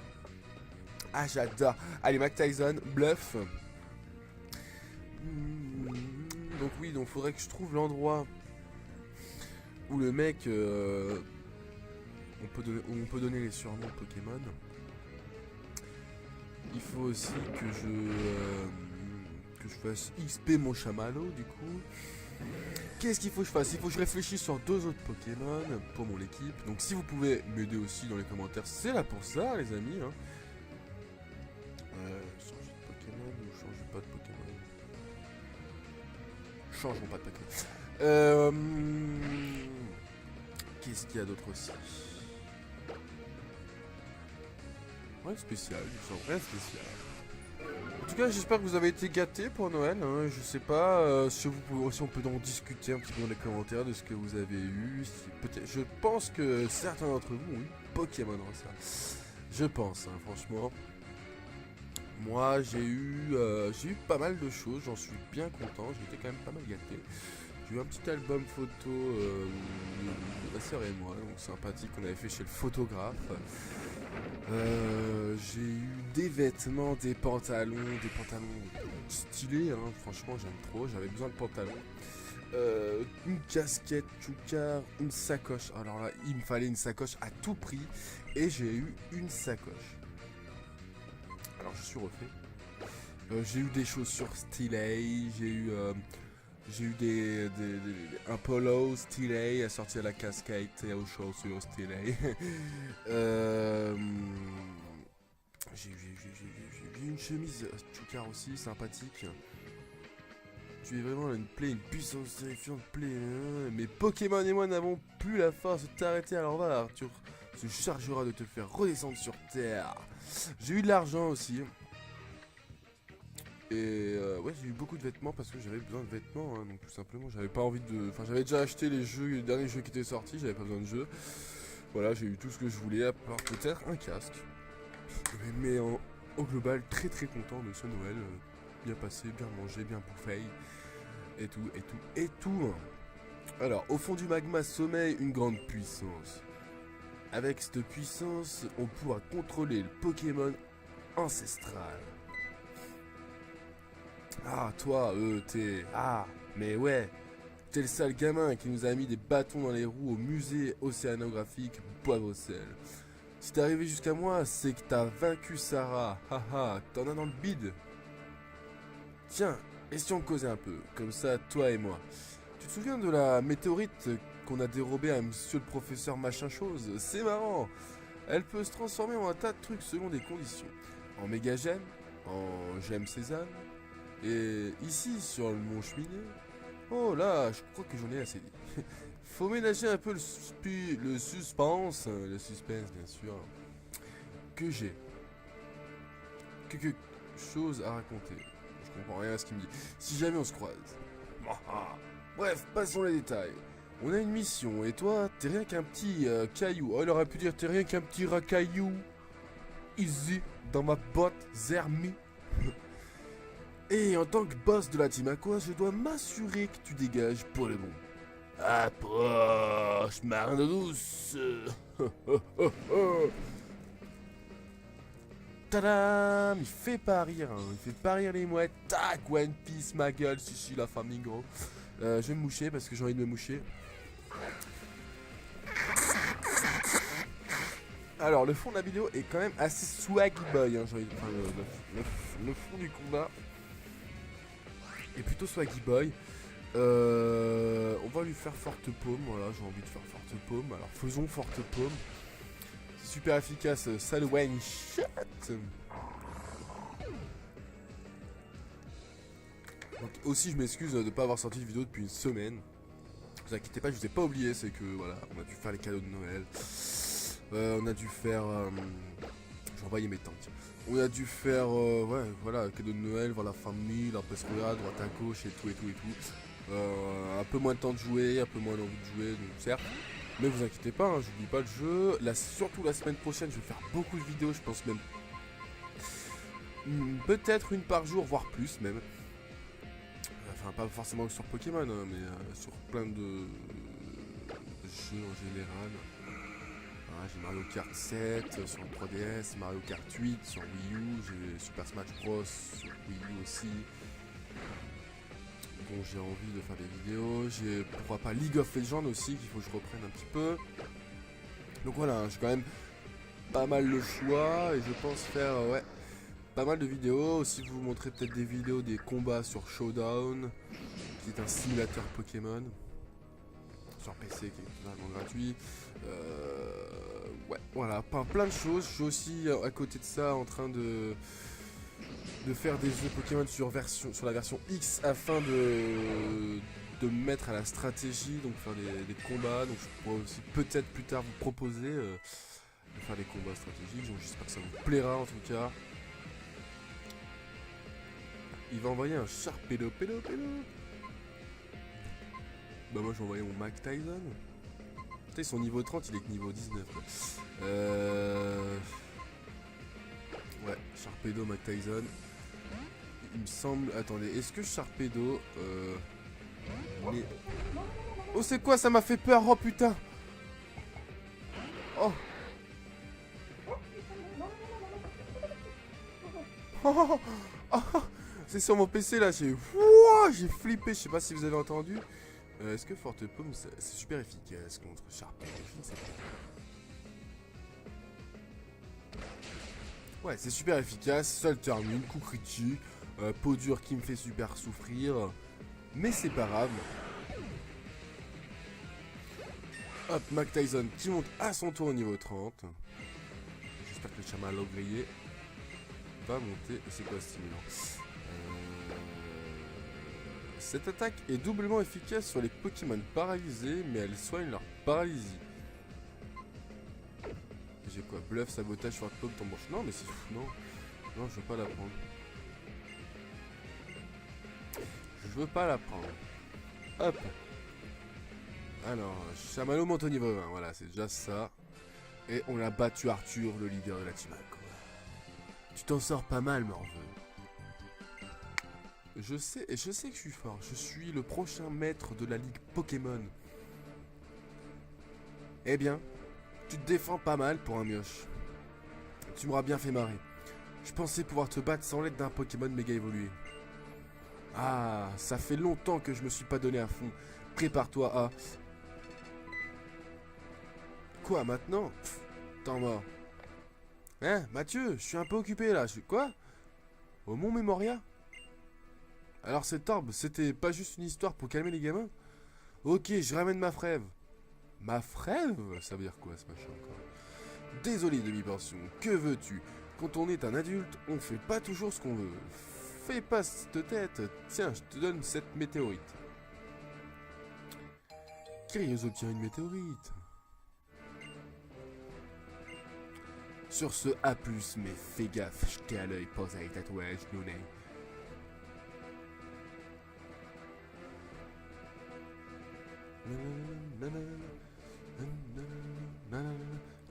Ah, j'adore. Allez, Mac Tyson, bluff. Donc oui, donc faudrait que je trouve l'endroit où le mec... on peut donner les surnoms Pokémon. Il faut aussi que je fasse XP mon chamallow, du coup. Qu'est-ce qu'il faut que je fasse? Il faut que je réfléchisse sur 2 autres Pokémon pour mon équipe. Donc si vous pouvez m'aider aussi dans les commentaires, c'est là pour ça, les amis, hein. Changer de Pokémon ou changer pas de Pokémon? Changeons pas de Pokémon. Qu'est-ce qu'il y a d'autre aussi? Rien de spécial, rien de spécial. En tout cas, j'espère que vous avez été gâtés pour Noël. Hein. Je sais pas si on peut en discuter un petit peu dans les commentaires de ce que vous avez eu. Je pense que certains d'entre vous ont eu Pokémon ça. Je pense, hein, franchement. Moi, j'ai eu pas mal de choses. J'en suis bien content. J'ai été quand même pas mal gâté. J'ai eu un petit album photo de ma sœur et moi, donc sympathique, qu'on avait fait chez le photographe. J'ai eu des vêtements, des pantalons stylés, hein, franchement j'aime trop, j'avais besoin de pantalons. Une casquette, choucard, une sacoche. Alors là, il me fallait une sacoche à tout prix et j'ai eu une sacoche. Alors je suis refait. J'ai eu des chaussures stylées, j'ai eu un polo stylé assorti à la casquette et aux chaussures stylées. J'ai eu une chemise choucard aussi, sympathique. Tu es vraiment une puissance terrifiante plaie. Hein. Mais Pokémon et moi n'avons plus la force de t'arrêter, alors va, Arthur se chargera de te faire redescendre sur Terre. J'ai eu de l'argent aussi. Et ouais, j'ai eu beaucoup de vêtements parce que j'avais besoin de vêtements, hein, donc tout simplement, j'avais pas envie de... Enfin, j'avais déjà acheté les derniers jeux qui étaient sortis, j'avais pas besoin de jeux. Voilà, j'ai eu tout ce que je voulais, à part peut-être un casque. Mais au global, très très content de ce Noël. Bien passé, bien mangé, bien bouffé. Et tout, et tout, et tout. Alors, au fond du magma sommeille une grande puissance. Avec cette puissance, on pourra contrôler le Pokémon ancestral. Ah, toi, t'es... Ah, mais ouais. T'es le sale gamin qui nous a mis des bâtons dans les roues au musée océanographique Poivre-Sel. Si t'es arrivé jusqu'à moi, c'est que t'as vaincu Sarah. Haha, t'en as dans le bide. Tiens, et si on causait un peu, comme ça, toi et moi. Tu te souviens de la météorite qu'on a dérobée à monsieur le professeur machin chose? C'est marrant. Elle peut se transformer en un tas de trucs selon des conditions. En méga gemme, en gemme sésame, et ici, sur le mont cheminée... Oh là, je crois que j'en ai assez dit. Faut ménager un peu le suspense, bien sûr, que j'ai. Quelque chose à raconter. Je comprends rien à ce qu'il me dit. Si jamais on se croise. Bref, passons les détails. On a une mission, et toi, t'es rien qu'un petit caillou. Oh, il aurait pu dire t'es rien qu'un petit racaillou. Easy, dans ma botte, Zermi. Et en tant que boss de la team Aqua, je dois m'assurer que tu dégages pour le bon. Approche, marne douce. Tadam, il fait pas rire, hein. Il fait pas rire les mouettes. Tac, One Piece, ma gueule, si la flamingo. Je vais me moucher parce que j'ai envie de me moucher. Alors, le fond de la vidéo est quand même assez swaggy boy, hein, enfin, le fond du combat est plutôt swaggy boy. On va lui faire forte paume, voilà, j'ai envie de faire forte paume. Alors, faisons forte paume. C'est super efficace, ça le one shot. Donc, aussi, je m'excuse de ne pas avoir sorti de vidéo depuis une semaine. Ne vous inquiétez pas, je vous ai pas oublié, c'est que voilà, on a dû faire les cadeaux de Noël. On a dû faire... j'ai envoyé mes tanks. On a dû faire, ouais, voilà, cadeau de Noël, voir la famille, la pesroya, à droite à gauche et tout et tout et tout. Un peu moins de temps de jouer, un peu moins d'envie de jouer, donc certes. Mais vous inquiétez pas, hein, j'oublie pas le jeu. Là, surtout la semaine prochaine, je vais faire beaucoup de vidéos, je pense même... peut-être une par jour, voire plus même. Enfin, pas forcément sur Pokémon, hein, mais sur plein de jeux en général. Voilà, j'ai Mario Kart 7 sur le 3DS, Mario Kart 8 sur Wii U, j'ai Super Smash Bros sur Wii U aussi. Bon, j'ai envie de faire des vidéos, j'ai pourquoi pas League of Legends aussi qu'il faut que je reprenne un petit peu. Donc voilà, j'ai quand même pas mal le choix et je pense faire ouais, pas mal de vidéos. Aussi vous montrer peut-être des vidéos des combats sur Showdown, qui est un simulateur Pokémon. Sur PC qui est totalement gratuit. Ouais, voilà, plein de choses. Je suis aussi à côté de ça en train de faire des jeux Pokémon sur la version X afin de me mettre à la stratégie, donc faire des combats. Donc je pourrais aussi peut-être plus tard vous proposer de faire des combats stratégiques. Donc j'espère que ça vous plaira en tout cas. Il va envoyer un Sharpedo. Bah moi je vais envoyer mon Mike Tyson. Putain, ils sont niveau 30, il est que niveau 19 quoi. Ouais, Sharpedo, Mike Tyson. Il me semble... Attendez, est-ce que Sharpedo... Mais... Oh c'est quoi, ça m'a fait peur, oh putain. Oh. C'est sur mon PC là, j'ai flippé, je sais pas si vous avez entendu. Est-ce que Forte Paume, c'est super efficace contre Sharpedo? Je ne sais pas. Ouais, c'est super efficace, seul termine, coup critique, peau dure qui me fait super souffrir, mais c'est pas grave. Hop, Mike Tyson qui monte à son tour au niveau 30. J'espère que le chamallow grillé va monter. C'est quoi ce stimulant? Cette attaque est doublement efficace sur les Pokémon paralysés, mais elle soigne leur paralysie. J'ai quoi? Bluff, sabotage, short pop, t'embauches. Non, mais c'est fou, non. Non, je veux pas la prendre. Je veux pas la prendre. Hop. Alors, chamallow monte au niveau 20. Voilà, c'est déjà ça. Et on a battu Arthur, le leader de la team Aqua. Tu t'en sors pas mal, Morveux. Je sais que je suis fort. Je suis le prochain maître de la ligue Pokémon. Eh bien, tu te défends pas mal pour un mioche. Tu m'auras bien fait marrer. Je pensais pouvoir te battre sans l'aide d'un Pokémon méga évolué. Ah, ça fait longtemps que je me suis pas donné à fond. Prépare-toi à... Quoi, maintenant? Temps mort. Hein, Mathieu, je suis un peu occupé là. Quoi? Au Mont Memoria? Alors cette orbe, c'était pas juste une histoire pour calmer les gamins? Ok, je ramène ma frève. Ma frève? Ça veut dire quoi ce machin encore? Désolé demi-portion, que veux-tu? Quand on est un adulte, on fait pas toujours ce qu'on veut. Fais pas cette tête. Tiens, je te donne cette météorite. Kyrios obtient une météorite. Sur ce A+, mais fais gaffe, jetez à l'œil, pose avec tatouage, nounet.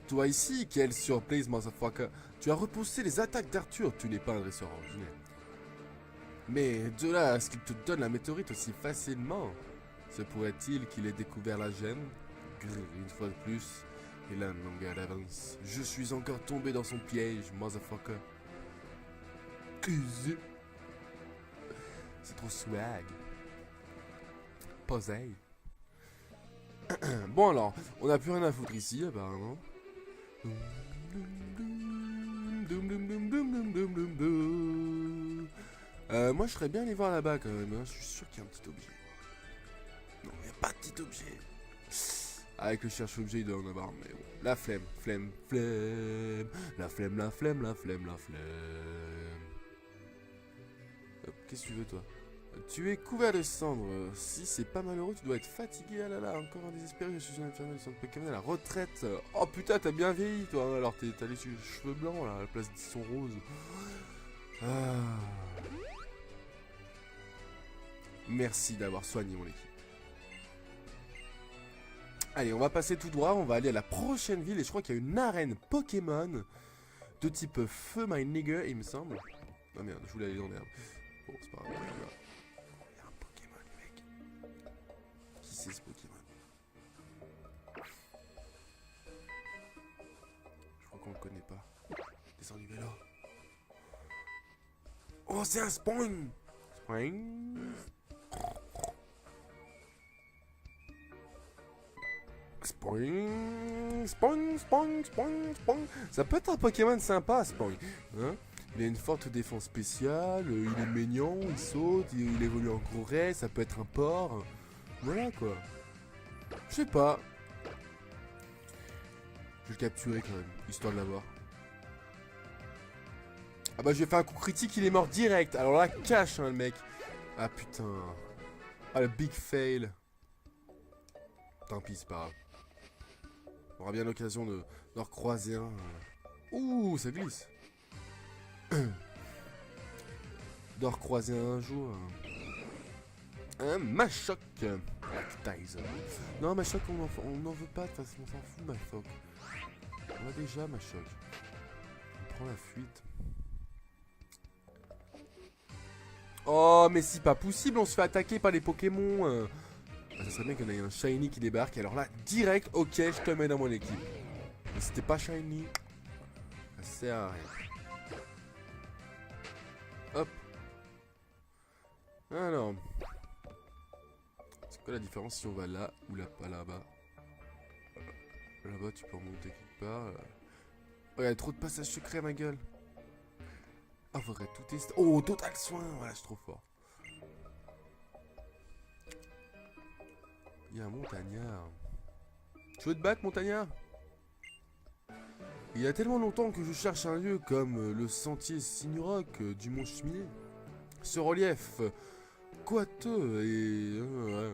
Toi ici, quelle surprise, motherfucker. Tu as repoussé les attaques d'Arthur, tu n'es pas un dresseur ordinaire. Mais de là à ce qu'il te donne la météorite aussi facilement, se pourrait-il qu'il ait découvert la gemme? Une fois de plus, il a une longueur d'avance. Je suis encore tombé dans son piège, motherfucker. C'est trop swag. Posey. Bon alors, on n'a plus rien à foutre ici apparemment. Moi je serais bien allé voir là-bas quand même, hein. Je suis sûr qu'il y a un petit objet. Non, il n'y a pas de petit objet. Avec le cherche-objet il doit en avoir, mais bon. La flemme. La flemme. Hop, qu'est-ce que tu veux toi? Tu es couvert de cendres. Si c'est pas malheureux, tu dois être fatigué. Ah là là, encore un désespéré. Je suis un infirmier du centre Pokémon à la retraite. Oh putain, t'as bien vieilli toi. Alors t'as les cheveux blancs là, à la place d'ils sont roses. Ah. Merci d'avoir soigné mon équipe. Allez, on va passer tout droit. On va aller à la prochaine ville. Et je crois qu'il y a une arène Pokémon de type feu, my nigger, il me semble. Ah merde, je voulais aller dans l'herbe. Bon, c'est pas grave. C'est ce Pokémon. Je crois qu'on le connaît pas. Descends du vélo. Oh, c'est un Spoing. Spoing. Ça peut être un Pokémon sympa, Spoing. Hein? Il a une forte défense spéciale, il est mignon, il saute, il évolue en gros ray, ça peut être un porc. Voilà quoi. Je sais pas. Je vais le capturer quand même, histoire de l'avoir. Ah bah j'ai fait un coup critique, il est mort direct. Alors là, cache hein, le mec. Ah putain. Ah le big fail. Tant pis, c'est pas grave. On aura bien l'occasion de recroiser un. Ouh, ça glisse. De recroiser un jour. Un Machoc. Non, Machoc, on n'en veut pas, de toute façon, on s'en fout, Machoc. On a déjà Machoc. On prend la fuite. Oh, mais si pas possible, on se fait attaquer par les Pokémon. Ah, ça serait bien qu'il y en ait un Shiny qui débarque. Alors là, direct, ok, je te mets dans mon équipe. Mais c'était pas Shiny. Ça sert à rien. Hop. Alors. C'est quoi la différence si on va là ou là, pas là-bas? Là-bas, tu peux remonter quelque part. Oh, il y a trop de passages secrets, ma gueule. Ah, faudrait tout tester. Oh, total soin. Voilà, je suis trop fort. Il y a un montagnard. Tu veux te battre, montagnard? Il y a tellement longtemps que je cherche un lieu comme le sentier Signuroc du Mont Cheminé. Ce relief coiteux et... ouais.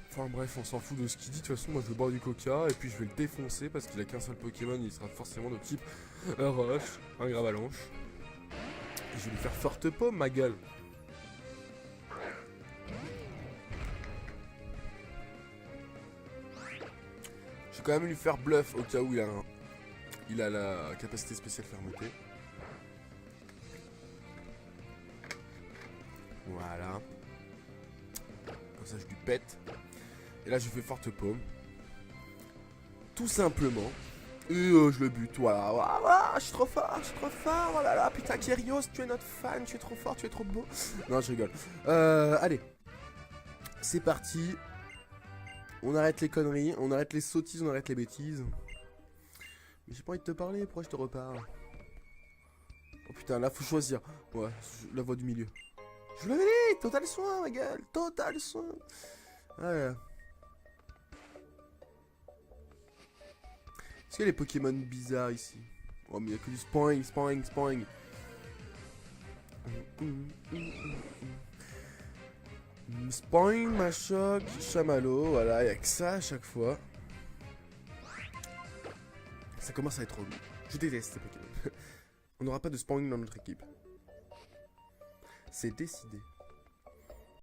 Enfin bref, on s'en fout de ce qu'il dit. De toute façon, moi je vais boire du coca et puis je vais le défoncer parce qu'il a qu'un seul Pokémon. Il sera forcément de type Roche, un Gravalanche. Et je vais lui faire forte pomme, ma gueule. quand même lui faire bluff au cas où il a la capacité spéciale fermeté. Voilà. Comme ça, je lui pète. Et là, je fais forte paume. Tout simplement. Et je le bute. Voilà, voilà, voilà, je suis trop fort, je suis trop fort. Oh là là, putain, Kyrios, tu es notre fan, tu es trop fort, tu es trop beau. Non, je rigole. Allez. C'est parti. On arrête les conneries, on arrête les sottises, on arrête les bêtises. Mais j'ai pas envie de te parler, pourquoi je te reparle? Oh putain, là, faut choisir. Ouais, la voie du milieu. Je vous l'avais dit, total soin, ma gueule, total soin. Ouais. Est-ce qu'il y a les Pokémon bizarres ici? Oh, mais il n'y a que du spoing, spoing, spoing. Spoing, Machoc, Chamallow, voilà, il n'y a que ça à chaque fois. Ça commence à être relou. Je déteste ces Pokémon. On n'aura pas de spoing dans notre équipe. C'est décidé.